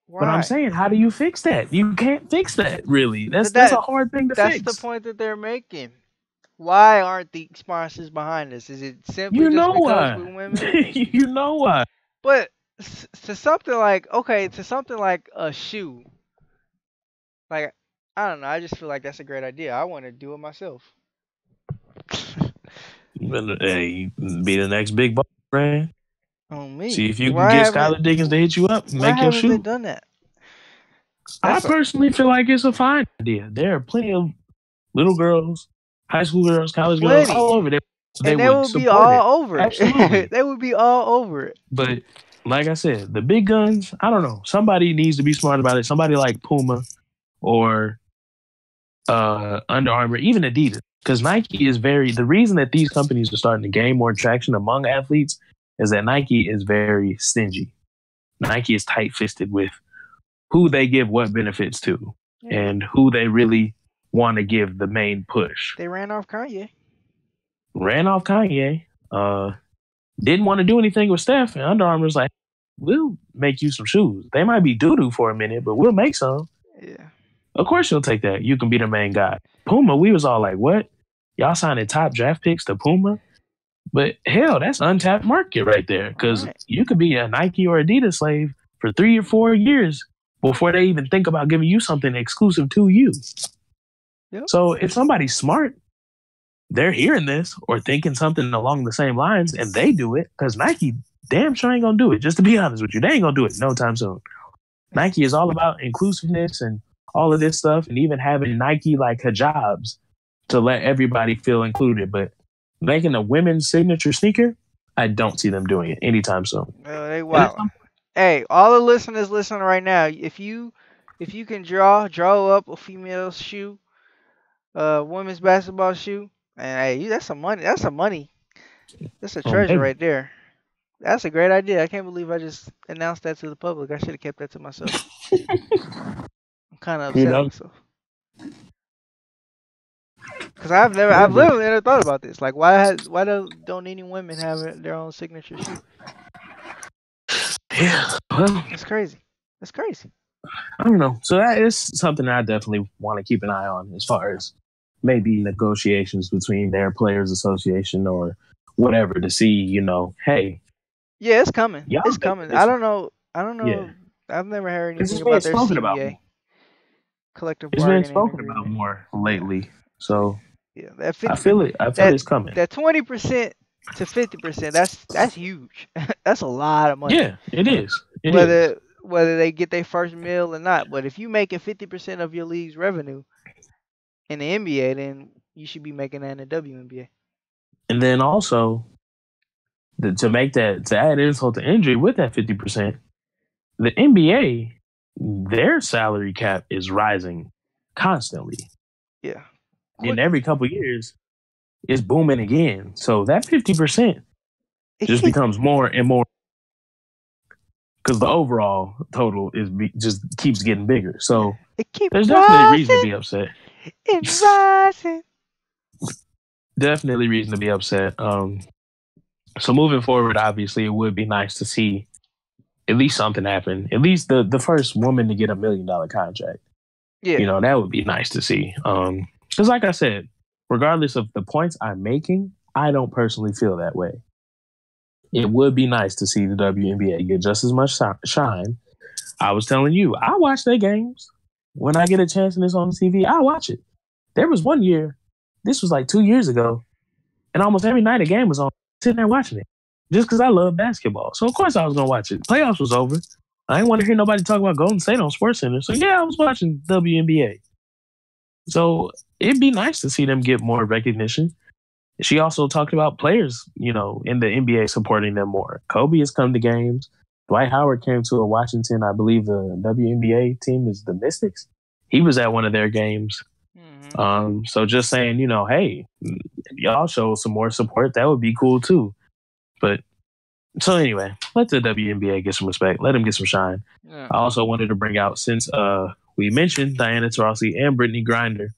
but I'm Why? saying, how do you fix that? You can't fix that, really. But That's a hard thing to that's the fix. point that they're making. Why aren't the sponsors behind us? Is it simply You just know because why? we're women? You know why? But to something like okay, to something like a shoe, like I don't know. I just feel like that's a great idea. I want to do it myself. Hey, be the next big boss brand. On See me. if you can get Skylar Diggins to hit you up and Why make your haven't they shoe. done that? I That's a, personally feel like it's a fine idea. There are plenty of little girls, high school girls, college girls plenty, all over there. They and they would would be support it. all over Absolutely. it. They would be all over it. But like I said, the big guns, I don't know. Somebody needs to be smart about it. Somebody like Puma or Under Armour, even Adidas. Because Nike is the reason that these companies are starting to gain more traction among athletes is that Nike is very stingy. Nike is tight fisted with who they give what benefits to and who they really want to give the main push. They ran off Kanye. Ran off Kanye. Didn't want to do anything with Steph. And Under Armour's like, we'll make you some shoes. They might be doo-doo for a minute, but we'll make some. Yeah. Of course you'll take that. You can be the main guy. Puma, we was all like, what? Y'all signing top draft picks to Puma? But hell, that's untapped market right there. Because you could be a Nike or Adidas slave for 3 or 4 years before they even think about giving you something exclusive to you. Yep. So if somebody's smart, they're hearing this or thinking something along the same lines, and they do it, because Nike damn sure ain't gonna do it. Just to be honest with you, they ain't gonna do it no time soon. Nike is all about inclusiveness and all of this stuff, and even having Nike like hijabs to let everybody feel included. But making a women's signature sneaker, I don't see them doing it anytime soon. They wow. Hey, all the listeners listening right now, if you can draw up a female shoe, women's basketball shoe, and hey, that's some money. That's some money. That's a treasure right there. That's a great idea. I can't believe I just announced that to the public. I should have kept that to myself. I'm kind of upset at myself. Because I've literally never thought about this. Like, why don't any women have their own signature shoe? Yeah, well, it's crazy. That's crazy. I don't know. So that is something that I definitely want to keep an eye on, as far as maybe negotiations between their players' association or whatever, to see, you know, hey. Yeah, it's coming. It's coming. I don't know. Yeah. I've never heard anything about their CBA. Collective bargaining. It's been spoken about more lately. So yeah, I feel it. I feel it's coming. That 20% to 50%. That's huge. That's a lot of money. Yeah, it is. Whether they get their first meal or not, but if you making 50% of your league's revenue in the NBA, then you should be making that in the WNBA. And then also, to add insult to injury with that 50%, the NBA, their salary cap is rising constantly. Yeah. In every couple of years, it's booming again. So that 50% just becomes more and more, because the overall total just keeps getting bigger. So there's definitely reason to be upset. It's rising. Definitely reason to be upset. So moving forward, obviously, it would be nice to see at least something happen. At least the first woman to get $1 million contract. Yeah. You know, that would be nice to see. Because like I said, regardless of the points I'm making, I don't personally feel that way. It would be nice to see the WNBA get just as much shine. I was telling you, I watch their games. When I get a chance and it's on TV, I watch it. There was one year, this was like 2 years ago, and almost every night a game was on, sitting there watching it. Just because I love basketball. So of course I was going to watch it. Playoffs was over. I didn't want to hear nobody talk about Golden State on SportsCenter. So yeah, I was watching WNBA. So it'd be nice to see them get more recognition. She also talked about players, you know, in the NBA supporting them more. Kobe has come to games. Dwight Howard came to a Washington, I believe the WNBA team is the Mystics. He was at one of their games. Mm-hmm. So just saying, you know, hey, if y'all show some more support, that would be cool too. But so anyway, let the WNBA get some respect. Let them get some shine. Yeah. I also wanted to bring out, since we mentioned Diana Taurasi and Brittany Griner,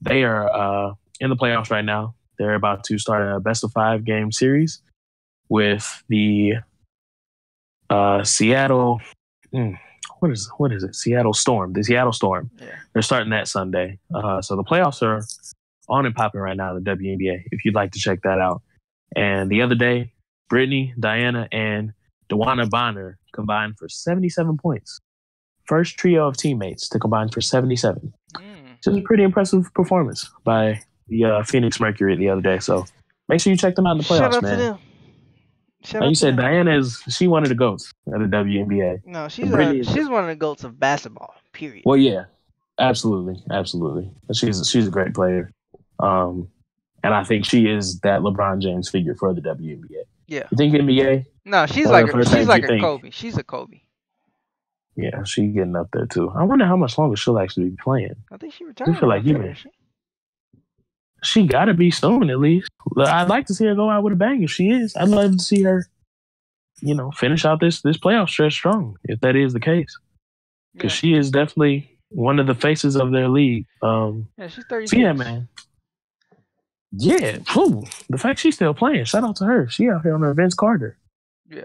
they are in the playoffs right now. They're about to start a best-of-5 game series with the Seattle. What is it? Seattle Storm. The Seattle Storm. Yeah. They're starting that Sunday. So the playoffs are on and popping right now in the WNBA, if you'd like to check that out. And the other day, Brittany, Diana, and DeWanna Bonner combined for 77 points. First trio of teammates to combine for 77. Which is a pretty impressive performance by the Phoenix Mercury the other day. So make sure you check them out in the playoffs, man. To them. Like you said, Diana she one of the GOATs of the WNBA. No, she's one of the GOATs of basketball, period. Well, yeah, absolutely. She's a great player. And I think she is that LeBron James figure for the WNBA. Yeah. You think NBA? No, she's like a Kobe. She's a Kobe. Yeah, she's getting up there too. I wonder how much longer she'll actually be playing. I think she retired. I feel like she got to be soon at least. I'd like to see her go out with a bang if she is. I'd love to see her, you know, finish out this playoff stretch strong, if that is the case. Because she is definitely one of the faces of their league. She's 36. So yeah, man. Yeah, the fact she's still playing, shout out to her. She out here on her Vince Carter. Yeah.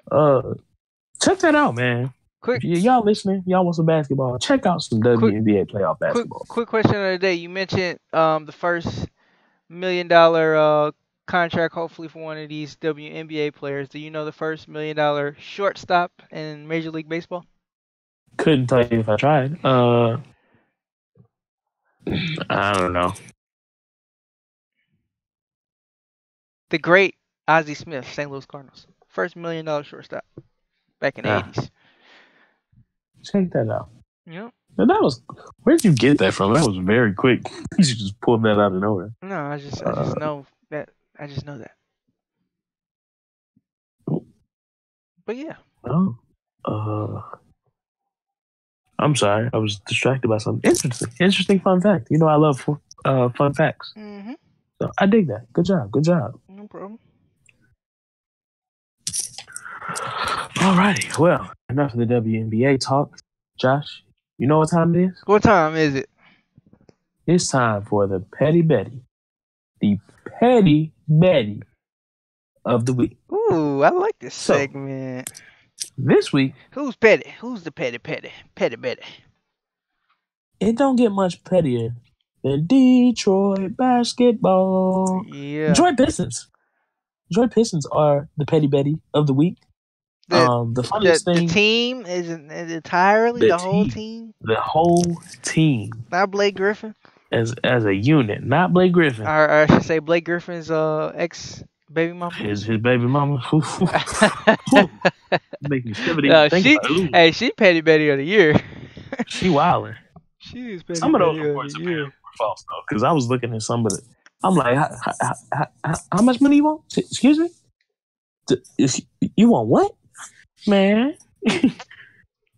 Check that out, man. Y'all listening? Y'all want some basketball? Check out some WNBA playoff basketball. Quick question of the day. You mentioned the first $1 million contract, hopefully for one of these WNBA players. Do you know the first $1 million shortstop in Major League Baseball? Couldn't tell you if I tried. I don't know. The great Ozzie Smith, St. Louis Cardinals. First $1 million shortstop back in the 80s. Check that out. Yep. And that was, where'd you get that from? That was very quick. You just pulled that out of nowhere. No, I just know that. I just know that. But yeah. Oh. I'm sorry. I was distracted by something. Interesting fun fact. You know I love fun facts. Mm-hmm. So I dig that. Good job. No problem. Alrighty. Well, enough of the WNBA talk. Josh, you know what time it is? What time is it? It's time for the Petty Betty. The Petty Betty of the week. Ooh, I like this segment. This week, who's petty? Who's the petty Betty? It don't get much pettier than Detroit basketball. Yeah. Detroit Pistons are the Petty Betty of the week. The funniest thing, the team is entirely the whole team. The whole team. Not Blake Griffin. As a unit, not Blake Griffin. Or I should say Blake Griffin's ex baby mama. His baby mama. Make me shiver. Hey, she Petty Betty of the year. She wildin'. She is Petty Some of Betty those reports were false though, because I was looking at some of it. I'm like, how much money you want? Excuse me? You want what? Man.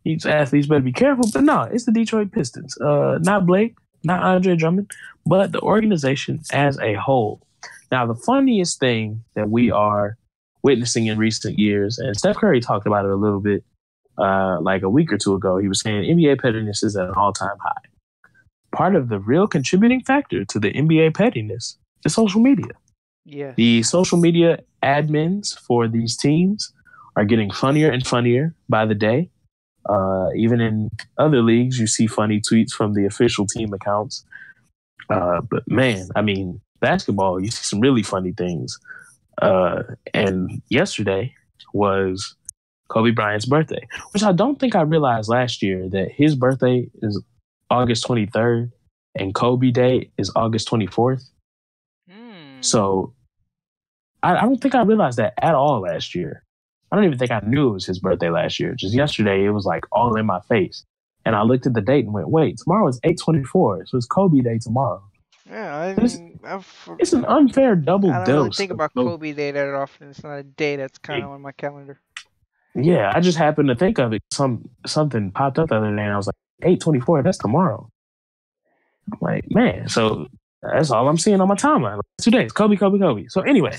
These athletes better be careful. But no, it's the Detroit Pistons. Not Blake, not Andre Drummond, but the organization as a whole. Now, the funniest thing that we are witnessing in recent years, and Steph Curry talked about it a little bit like a week or two ago, he was saying NBA pettiness is at an all-time high. Part of the real contributing factor to the NBA pettiness is social media. Yeah. The social media admins for these teams are getting funnier and funnier by the day. Even in other leagues, you see funny tweets from the official team accounts. But man, I mean, basketball, you see some really funny things. And yesterday was Kobe Bryant's birthday, which I don't think I realized last year that his birthday is August 23rd and Kobe Day is August 24th. So I don't think I realized that at all last year. I don't even think I knew it was his birthday last year. Just yesterday, it was like all in my face. And I looked at the date and went, wait, tomorrow is 8/24. So it's Kobe Day tomorrow. Yeah, it's an unfair double dose. I don't really think about Kobe Day that often. It's not a day that's kind of on my calendar. Yeah, I just happened to think of it. Something popped up the other day and I was like, 8/24, that's tomorrow. I'm like, man, so that's all I'm seeing on my timeline. 2 days, Kobe. So anyway,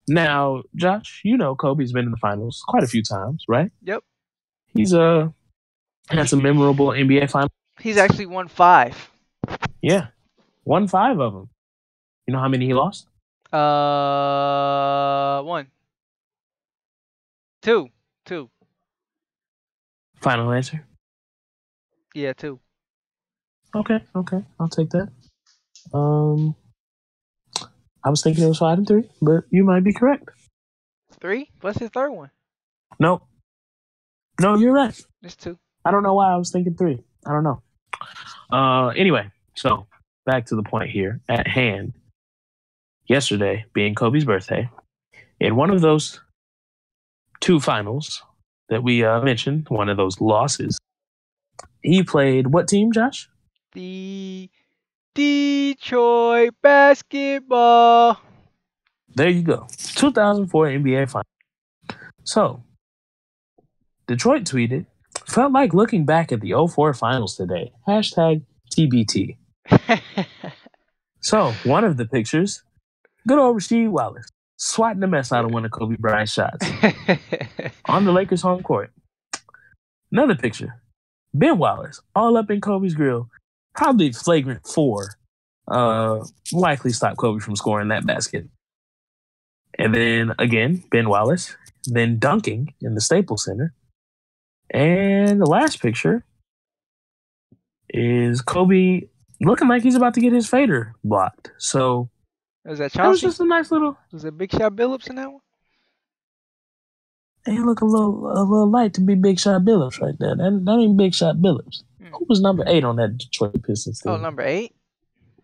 now, Josh, you know Kobe's been in the finals quite a few times, right? Yep. He's had some memorable NBA finals. He's actually won 5. Yeah, won 5 of them. You know how many he lost? 1. 2. Final answer? Yeah, 2. Okay, I'll take that. I was thinking it was 5 and 3, but you might be correct. 3? What's his third one? No, you're right. It's 2. I don't know why I was thinking 3. I don't know. Anyway, so back to the point here at hand. Yesterday, being Kobe's birthday, in one of those 2 finals that we mentioned, one of those losses, he played what team, Josh? The Detroit basketball. There you go. 2004 NBA Finals. So, Detroit tweeted, felt like looking back at the 04 Finals today. #TBT. So, one of the pictures, good old Rasheed Wallace, swatting the mess out of one of Kobe Bryant's shots on the Lakers' home court. Another picture, Ben Wallace, all up in Kobe's grill, probably flagrant 4. Likely stopped Kobe from scoring that basket. And then again, Ben Wallace, then dunking in the Staples Center. And the last picture is Kobe looking like he's about to get his fader blocked. So was that Chauncey? That was just a nice little. Was it Big Shot Billups in that one? They look a little light to be Big Shot Billups right there. That ain't Big Shot Billups. Who was number 8 on that Detroit Pistons team? Oh, number 8?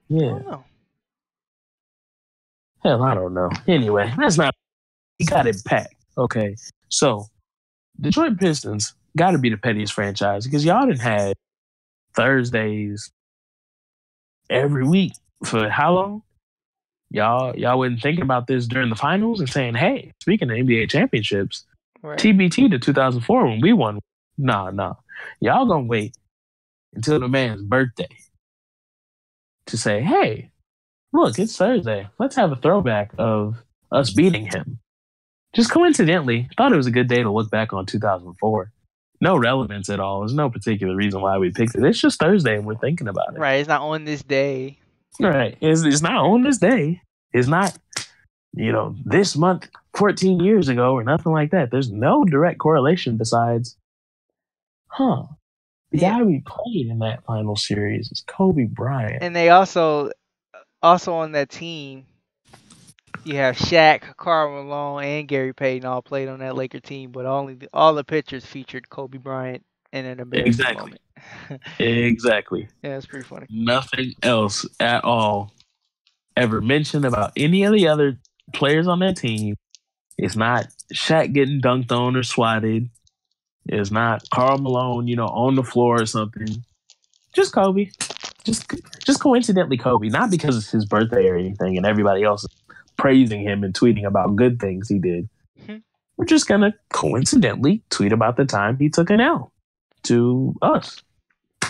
Yeah. I don't know. Hell, I don't know. Anyway, that's not. He got it packed. Okay, so Detroit Pistons got to be the pettiest franchise because y'all didn't have Thursdays every week for how long? Y'all wasn't thinking about this during the finals and saying, "Hey, speaking of NBA championships, Right. TBT to 2004 when we won." Nah. Y'all gonna wait until the man's birthday to say, "Hey, look, it's Thursday. Let's have a throwback of us beating him." Just coincidentally, thought it was a good day to look back on 2004. No relevance at all. There's no particular reason why we picked it. It's just Thursday and we're thinking about it. Right. It's not on this day. Right. It's not on this day. It's not, this month 14 years ago or nothing like that. There's no direct correlation besides, the guy we played in that final series is Kobe Bryant. And they also on that team, you have Shaq, Karl Malone, and Gary Payton all played on that Laker team, but all the pictures featured Kobe Bryant in an embarrassing moment. Exactly. Yeah, it's pretty funny. Nothing else at all ever mentioned about any of the other players on that team. It's not Shaq getting dunked on or swatted. It's not Karl Malone, on the floor or something. Just Kobe. Just coincidentally Kobe. Not because it's his birthday or anything and everybody else is praising him and tweeting about good things he did. We're just going to coincidentally tweet about the time he took an L to us.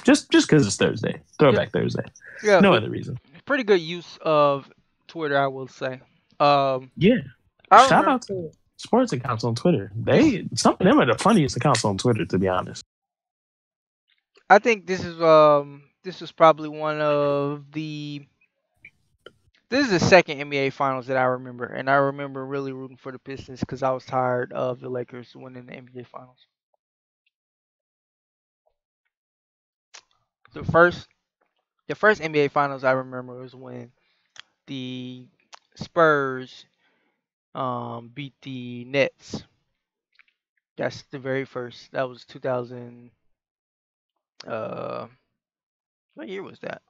Just because it's Thursday. Throwback Thursday. Yeah, no other reason. Pretty good use of Twitter, I will say. Yeah. Shout out to sports accounts on Twitter. Some of them are the funniest accounts on Twitter, to be honest. I think this is probably one of the. This is the second NBA Finals that I remember, and I remember really rooting for the Pistons because I was tired of the Lakers winning the NBA Finals. The first NBA Finals I remember was when the Spurs beat the Nets. That's the very first. That was 2000. What year was that?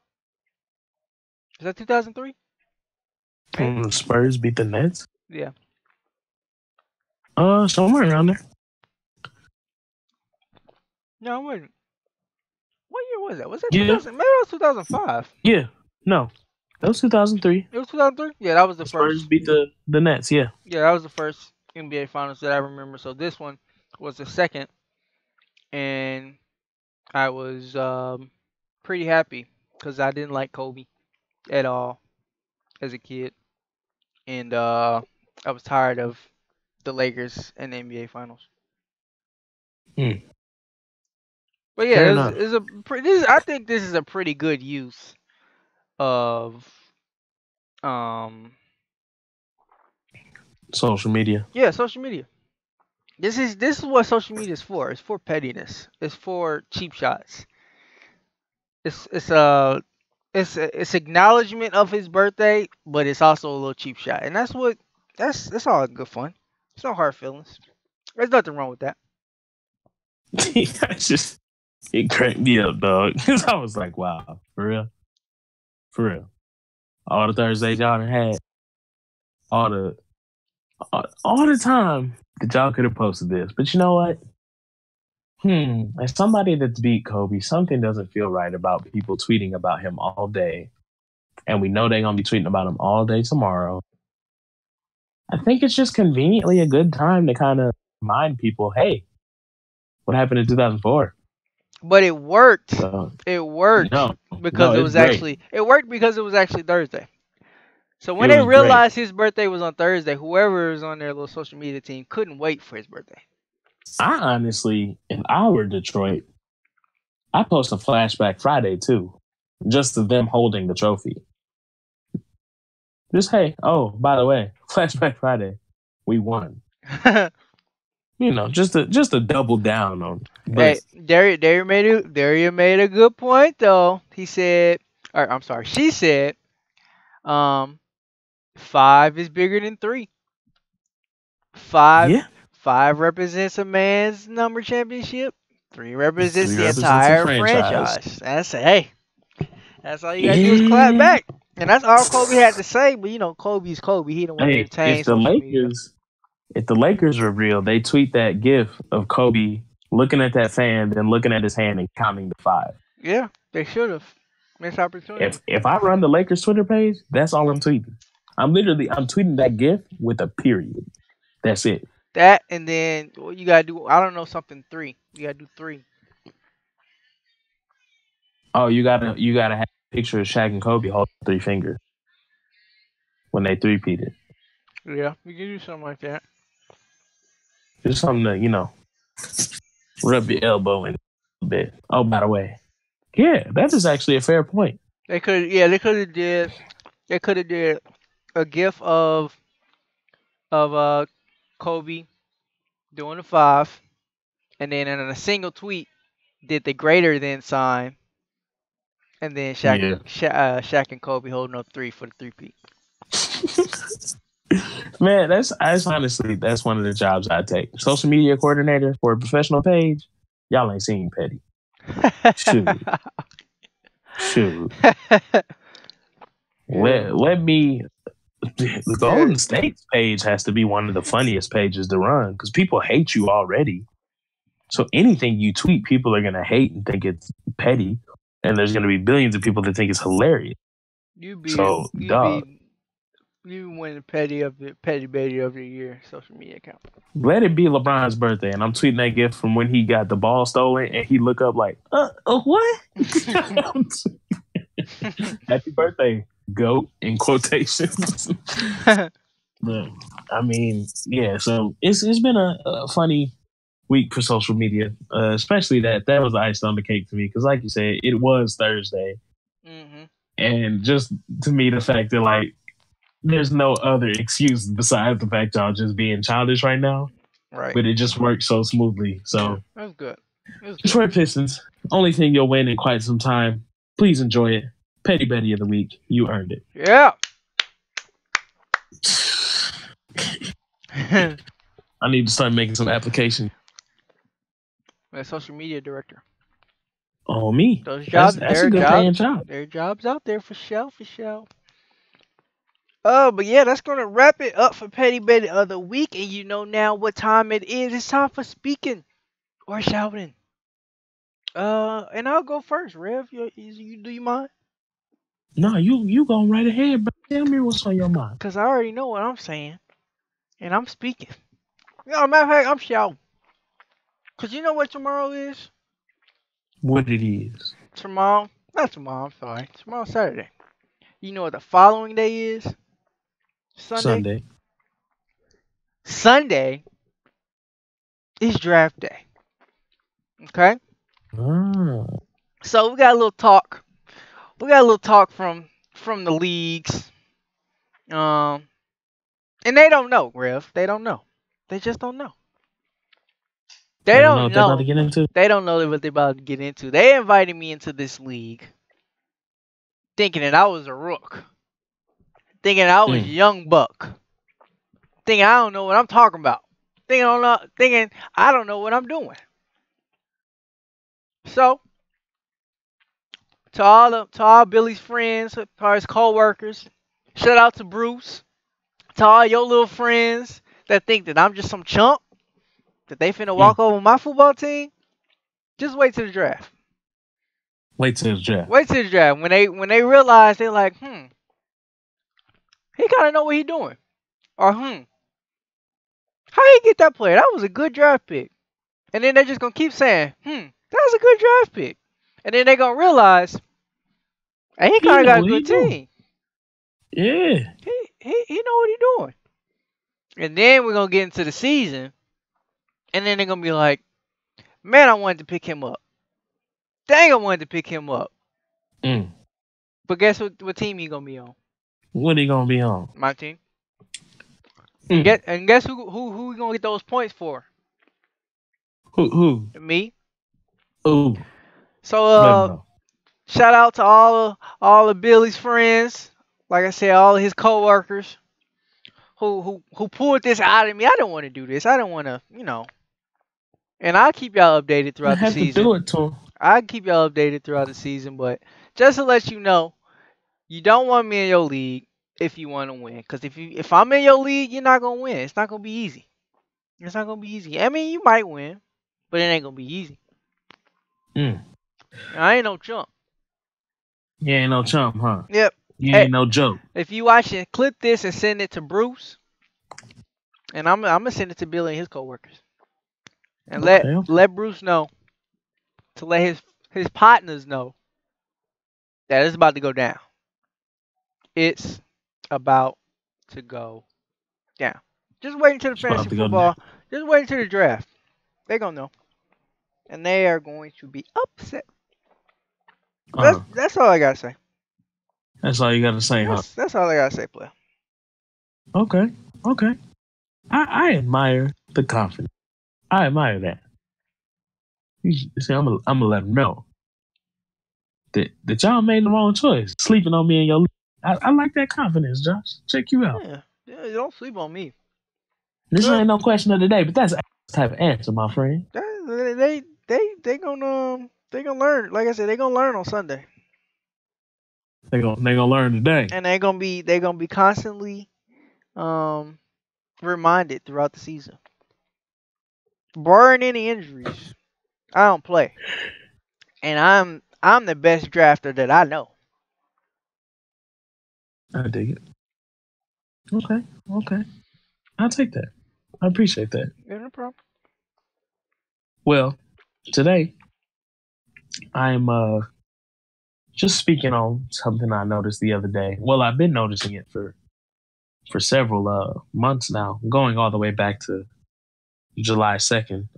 Is that 2003? Spurs beat the Nets? Yeah. Somewhere around there. No, I wasn't. What year was that? Was that 2000? Maybe it was 2005. Yeah. No. That was 2003. It was 2003? Yeah, that was the first. Spurs beat the Nets, yeah. Yeah, that was the first NBA Finals that I remember. So this one was the second. And I was pretty happy because I didn't like Kobe at all as a kid. And I was tired of the Lakers in the NBA Finals. But yeah, I think this is a pretty good use of social media. Yeah, social media. This is what social media is for. It's for pettiness. It's for cheap shots. It's acknowledgement of his birthday, but it's also a little cheap shot, and that's all good fun. It's no hard feelings. There's nothing wrong with that. It cranked me up, dog. Because I was like, wow, for real. All the Thursdays y'all done had, all the time that y'all could have posted this. But you know what? As somebody that's beat Kobe, something doesn't feel right about people tweeting about him all day. And we know they're going to be tweeting about him all day tomorrow. I think it's just conveniently a good time to kind of remind people, hey, what happened in 2004? But it worked. It worked because it was actually Thursday. So when they realized his birthday was on Thursday, whoever was on their little social media team couldn't wait for his birthday. I honestly, if I were Detroit, I'd post a Flashback Friday too, just of them holding the trophy. Just, hey, by the way, Flashback Friday, we won. Just to double down on. Hey, Dario made a good point though. She said, 5 is bigger than 3. 5 5 represents a man's number championship. 3 represents 3 the represents a entire franchise. franchise. That's all you gotta do is clap Yeah. back. And that's all Kobe had to say. But you know, Kobe's Kobe. He don't want to Hey, entertain social media. if the Lakers were real, they tweet that GIF of Kobe looking at that fan, then looking at his hand and counting to 5. Yeah, they should have. Missed opportunity. If I run the Lakers Twitter page, that's all I'm tweeting. I'm tweeting that GIF with a period. That's it. That and then what you gotta do, I don't know, something 3. You gotta do 3. Oh, you gotta have a picture of Shaq and Kobe holding 3 fingers when they three-peated. Yeah, you can do something like that. Just something to, rub your elbow in a bit. Oh, by the way. Yeah, that is actually a fair point. They could have did a gif of Kobe doing the 5, and then in a single tweet did the greater than sign, and then Shaq and Kobe holding up 3 for the 3-peat. Man, that's honestly one of the jobs I take. Social media coordinator for a professional page. Y'all ain't seen Petty. Shoot. Let me. The Golden State's page has to be one of the funniest pages to run because people hate you already. So anything you tweet, people are gonna hate and think it's petty, and there's gonna be billions of people that think it's hilarious. You win the petty baby of the year social media account. Let it be LeBron's birthday, and I'm tweeting that gift from when he got the ball stolen, and he look up like, what? Happy birthday, GOAT, in quotations. But I mean, yeah. So it's been a funny week for social media, especially that was the icing on the cake for me because, like you said, it was Thursday, and just to me, the fact that like. There's no other excuse besides the fact y'all just being childish right now. Right. But it just worked so smoothly. So that's good. Detroit Pistons, only thing you'll win in quite some time. Please enjoy it. Petty Betty of the week. You earned it. Yeah. I need to start making some applications. Social media director. Oh, me. Those jobs, that's a good paying job. There are jobs out there for sure. Oh, but yeah, that's gonna wrap it up for Petty Betty of the week, and you know now what time it is. It's time for speaking or shouting. And I'll go first. Rev, do you mind? No, you going right ahead, but tell me what's on your mind. Cause I already know what I'm saying, and I'm speaking. Matter of fact, I'm shouting. Cause you know what tomorrow is? What it is? Not tomorrow. I'm sorry. Tomorrow's Saturday. You know what the following day is? Sunday is draft day. Okay? So we got a little talk. From the leagues. And they don't know, Rev. They don't know. They just don't know. They don't know what they're about to get into. They don't know what they're about to get into. They invited me into this league thinking that I was a rook. Thinking I was young buck. Thinking I don't know what I'm talking about. Thinking I don't know what I'm doing. So, to all Billy's friends, to all his co-workers, shout out to Bruce. To all your little friends that think that I'm just some chump, that they finna walk over my football team, just wait till the draft. Wait till the draft. When they realize, they're like, he kind of know what he doing. Or, how he get that player? That was a good draft pick. And then they're just going to keep saying, that was a good draft pick. And then they're going to realize, hey, he kind of got a good team. Yeah. He know what he doing. And then we're going to get into the season. And then they're going to be like, man, I wanted to pick him up. Dang, I wanted to pick him up. But guess what team he going to be on? What he going to be on? My team. And guess who we going to get those points for? Who? Me. Ooh. So, shout out to all of Billy's friends. Like I said, all of his co-workers who pulled this out of me. I don't want to do this. I don't want to, And I'll keep y'all updated I throughout the have to do season. it to him. I'll keep y'all updated throughout the season, but just to let you know, you don't want me in your league if you want to win. Because if I'm in your league, you're not gonna win. It's not gonna be easy. It's not gonna be easy. I mean, you might win, but it ain't gonna be easy. I ain't no chump. You ain't no chump, huh? Yep. You ain't no joke. If you watching, clip this and send it to Bruce, and I'm gonna send it to Billy and his coworkers, and let Bruce know, to let his partners know that it's about to go down. It's about to go down. Just wait until the fantasy football. Just wait until the draft. They gonna know, and they are going to be upset. That's all I gotta say. That's all you gotta say, huh? That's all I gotta say, player. Okay. I admire the confidence. I admire that. You see, I'm gonna let them know that y'all made the wrong choice, sleeping on me in your league. I like that confidence, Josh. Check you out. Yeah, don't sleep on me. This ain't no question of the day, but that's a type of answer, my friend. They gonna learn. Like I said, they gonna learn on Sunday. They gonna learn today, and they gonna be constantly reminded throughout the season. Barring any injuries, I don't play, and I'm the best drafter that I know. I dig it. Okay. I'll take that. I appreciate that. Yeah, no problem. Well, today I'm just speaking on something I noticed the other day. Well, I've been noticing it for several months now, going all the way back to July 2nd.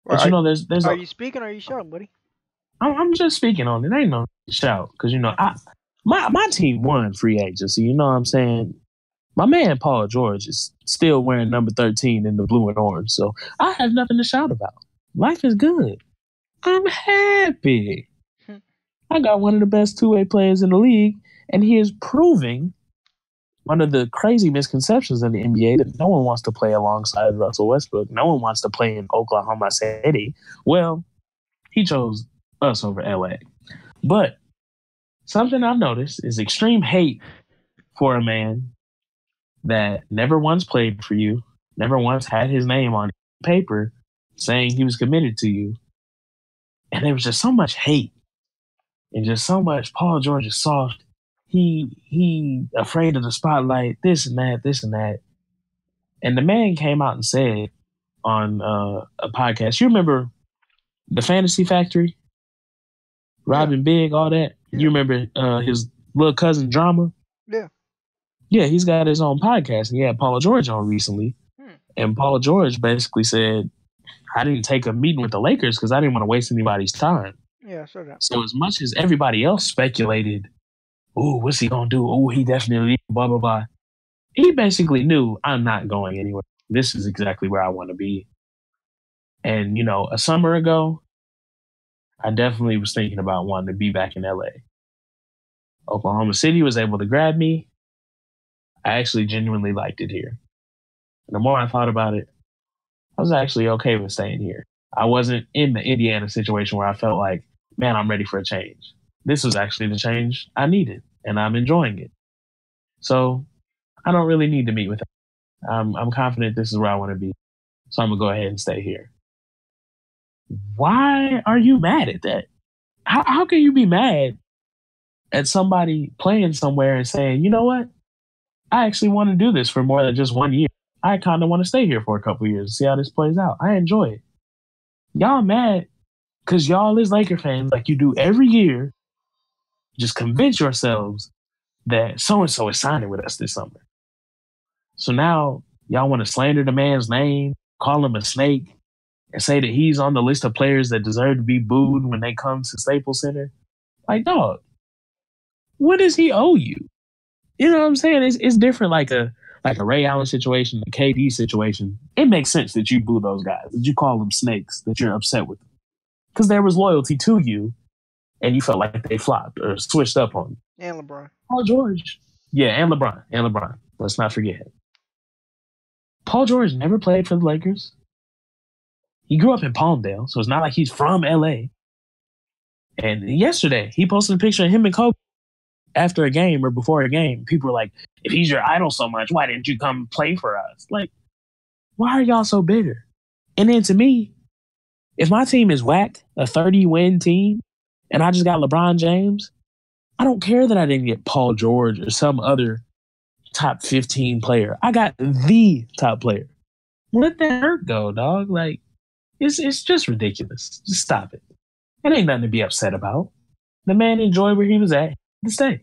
But there's. Are you speaking or are you shouting, buddy? I'm just speaking on it. Ain't no shout because my team won free agency. You know what I'm saying? My man Paul George is still wearing number 13 in the blue and orange, so I have nothing to shout about. Life is good. I'm happy. I got one of the best two-way players in the league, and he is proving one of the crazy misconceptions in the NBA that no one wants to play alongside Russell Westbrook. No one wants to play in Oklahoma City. Well, he chose us over LA. But something I've noticed is extreme hate for a man that never once played for you, never once had his name on paper saying he was committed to you. And there was just so much hate and just so much Paul George is soft. He afraid of the spotlight, this and that. And the man came out and said on a podcast, you remember the Fantasy Factory? Robin Big, all that. Yeah. You remember his little cousin Drama? Yeah. Yeah, he's got his own podcast, and he had Paul George on recently. And Paul George basically said, I didn't take a meeting with the Lakers because I didn't want to waste anybody's time. Yeah, sure that. So as much as everybody else speculated, ooh, what's he going to do? Ooh, he definitely, blah, blah, blah. He basically knew, I'm not going anywhere. This is exactly where I want to be. And, a summer ago, I definitely was thinking about wanting to be back in LA. Oklahoma City was able to grab me. I actually genuinely liked it here. And the more I thought about it, I was actually okay with staying here. I wasn't in the Indiana situation where I felt like, man, I'm ready for a change. This was actually the change I needed, and I'm enjoying it. So I don't really need to meet with him. I'm confident this is where I want to be. So I'm going to go ahead and stay here. Why are you mad at that? How can you be mad at somebody playing somewhere and saying, you know what? I actually want to do this for more than just 1 year. I kind of want to stay here for a couple years and see how this plays out. I enjoy it. Y'all mad because y'all as Laker fans, like you do every year, just convince yourselves that so-and-so is signing with us this summer. So now y'all want to slander the man's name, call him a snake, and say that he's on the list of players that deserve to be booed when they come to Staples Center. Like, dog, what does he owe you? You know what I'm saying? It's different like a Ray Allen situation, a KD situation. It makes sense that you boo those guys, that you call them snakes, that you're upset with them. Because there was loyalty to you, and you felt like they flopped or switched up on you. And LeBron. Paul George. Yeah, and LeBron. Let's not forget. Paul George never played for the Lakers. He grew up in Palmdale, so it's not like he's from LA. And yesterday, he posted a picture of him and Kobe after a game or before a game. People were like, if he's your idol so much, why didn't you come play for us? Like, why are y'all so bitter? And then to me, if my team is whack, a 30-win team, and I just got LeBron James, I don't care that I didn't get Paul George or some other top 15 player. I got the top player. Let that hurt go, dog. Like, it's just ridiculous. Just stop it. It ain't nothing to be upset about. The man enjoyed where he was at. Stay.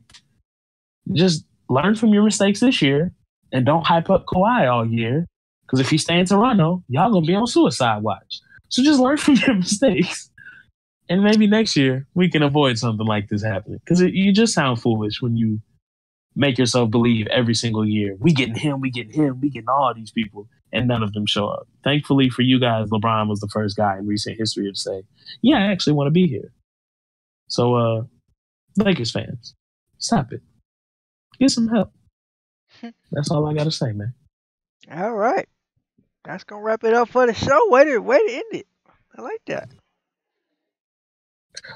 Just learn from your mistakes this year and don't hype up Kawhi all year. Because if he stay in Toronto, y'all gonna be on suicide watch. So just learn from your mistakes. And maybe next year we can avoid something like this happening. Because you just sound foolish when you make yourself believe every single year, we getting him, we getting all these people, and none of them show up. Thankfully for you guys, LeBron was the first guy in recent history to say, yeah, I actually want to be here. So, Lakers fans, stop it. Get some help. That's all I got to say, man. All right. That's going to wrap it up for the show. Way to end it. I like that.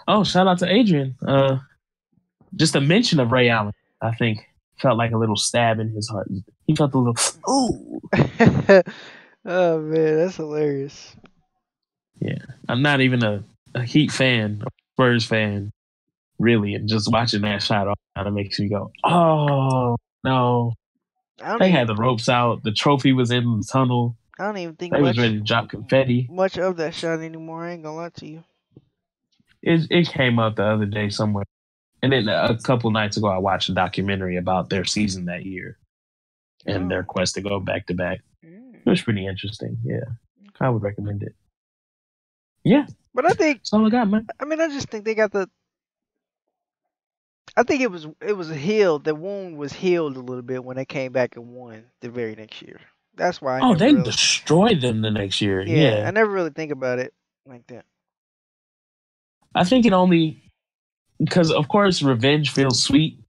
Oh, shout out to Adrian. Just a mention of Ray Allen, I think, felt like a little stab in his heart. He felt a little, ooh. Oh, man, that's hilarious. Yeah, I'm not even a Heat fan, a Spurs fan, really. And just watching that shot kind of makes me go, oh, no. They had the ropes out. The trophy was in the tunnel. I don't even think they was ready to drop confetti. Much of that shot anymore. I ain't gonna lie to you. It came up the other day somewhere. And then a couple nights ago, I watched a documentary about their season that year and their quest to go back to back. It was pretty interesting. Yeah, I would recommend it. Yeah, but I think that's all I got, man. I mean, I just think they got the. I think it was healed. The wound was healed a little bit when they came back and won the very next year. That's why. They destroyed them the next year. Yeah, I never really think about it like that. I think it only. Because, of course, revenge feels sweet.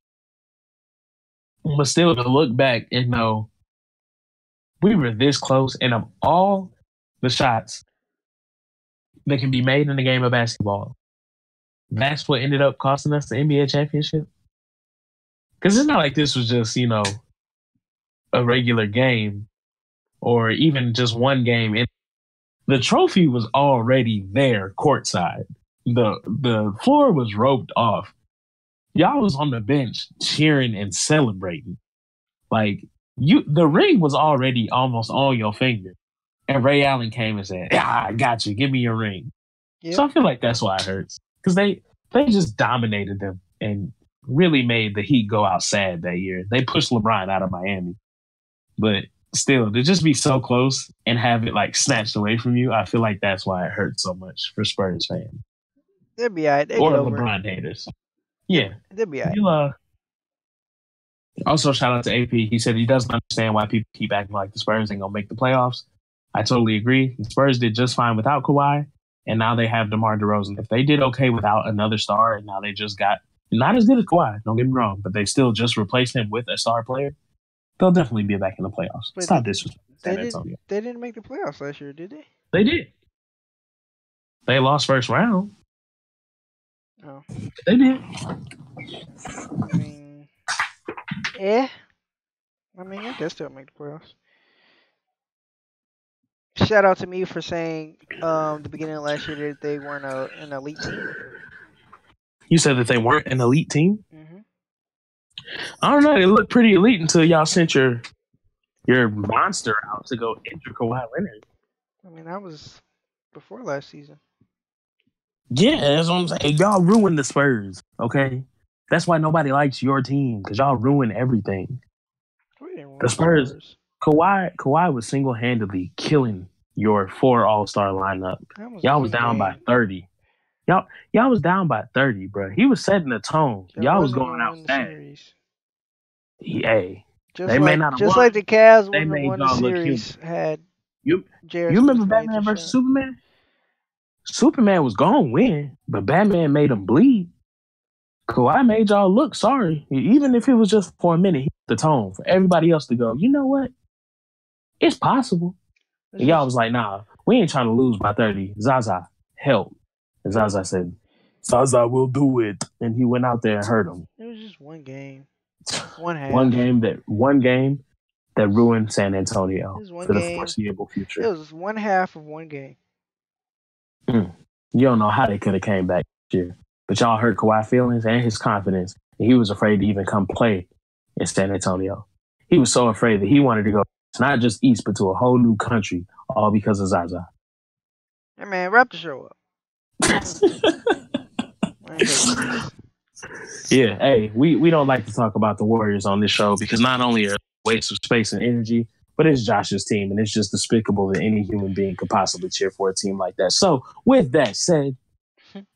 But still, to look back and know we were this close, and of all the shots that can be made in the game of basketball, that's what ended up costing us the NBA championship. Because it's not like this was just, a regular game or even just one game. The trophy was already there courtside. The floor was roped off. Y'all was on the bench cheering and celebrating. Like the ring was already almost on your finger. And Ray Allen came and said, I got you. Give me your ring. Yep. So I feel like that's why it hurts. Because they just dominated them and really made the Heat go out sad that year. They pushed LeBron out of Miami. But still, to just be so close and have it like snatched away from you, I feel like that's why it hurts so much for Spurs fans. They'll be all right. Or LeBron haters. Yeah. They'll be all right. Also, shout out to AP. He said he doesn't understand why people keep acting like the Spurs ain't going to make the playoffs. I totally agree. The Spurs did just fine without Kawhi, and now they have DeMar DeRozan. If they did okay without another star, and now they just got not as good as Kawhi, don't get me wrong, but they still just replaced him with a star player, they'll definitely be back in the playoffs. But Stop disrespecting San Antonio. They didn't make the playoffs last year, did they? They did. They lost first round. Oh. They did. I mean, yeah. I mean, I guess they'll make the playoffs. Shout out to me for saying the beginning of last year that they weren't an elite team. You said that they weren't an elite team? Mm-hmm. I don't know. They looked pretty elite until y'all sent your monster out to go enter Kawhi Leonard. I mean, that was before last season. Yeah, that's what I'm saying. Y'all ruined the Spurs, okay? That's why nobody likes your team, because y'all ruined everything. The Spurs, Kawhi was single-handedly killing your 4 all-star lineup. Y'all was down by 30. Y'all was down by 30, bro. He was setting the tone. Y'all was going outside. Hey, they may not have just won. Like the Cavs when they won the series had. You remember Batman versus Superman? Superman was going to win, but Batman made him bleed. Kawhi made y'all look sorry. Even if it was just for a minute, he set the tone for everybody else to go, you know what? It's possible. And y'all was like, nah, we ain't trying to lose by 30. Zaza, help. And Zaza said, Zaza will do it. And he went out there and hurt him. It was just one game. One half. One game that ruined San Antonio for the foreseeable future. It was one half of one game. You don't know how they could have came back this year. But y'all hurt Kawhi's feelings and his confidence. And he was afraid to even come play in San Antonio. He was so afraid that he wanted to go not just East, but to a whole new country, all because of Zaza. Hey, man, wrap the show up. Yeah, hey, we don't like to talk about the Warriors on this show because not only are they a waste of space and energy, but it's Josh's team, and it's just despicable that any human being could possibly cheer for a team like that. So, with that said,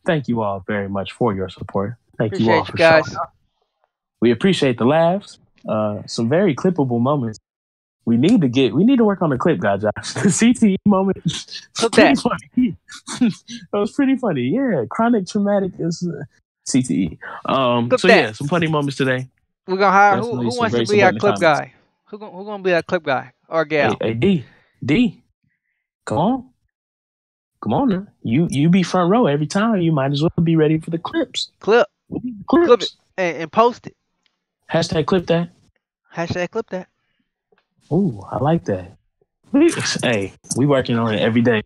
thank you all very much for your support. Thank you all for showing up. We appreciate the laughs. Some very clippable moments. We need to work on the clip, guy Josh. The CTE moment. Clip that. Funny. That was pretty funny. Yeah, chronic traumatic is CTE. Yeah, some funny moments today. We're gonna hire who wants to be our clip guy? Who gonna be our clip guy or gal? Hey, D, come on now. You be front row every time. You might as well be ready for the clips. Clip it and post it. Hashtag clip that. Hashtag clip that. Ooh, I like that. Hey, we working on it every day.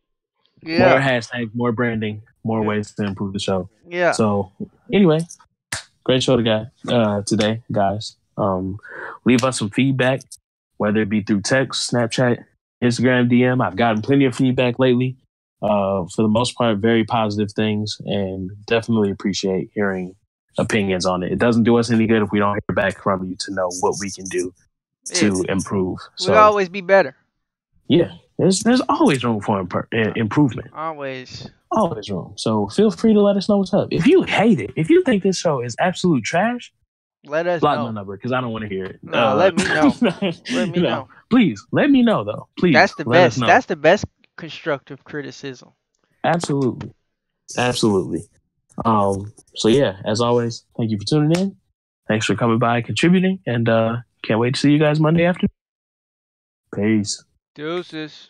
Yeah. More hashtags, more branding, more ways to improve the show. Yeah. So anyway, great show today, guys. Leave us some feedback, whether it be through text, Snapchat, Instagram, DM. I've gotten plenty of feedback lately. For the most part, very positive things, and definitely appreciate hearing opinions on it. It doesn't do us any good if we don't hear back from you to know what we can do to improve. We'll always be better. Yeah, there's always room for improvement. Always room. So feel free to let us know what's up. If you hate it, if you think this show is absolute trash, let us block know. my number because I don't want to hear it. No, let me know. Let me know. Please let me know though. Please. That's the best. That's the best constructive criticism. Absolutely. So yeah, as always, thank you for tuning in. Thanks for coming by and contributing, and can't wait to see you guys Monday afternoon. Peace. Deuces.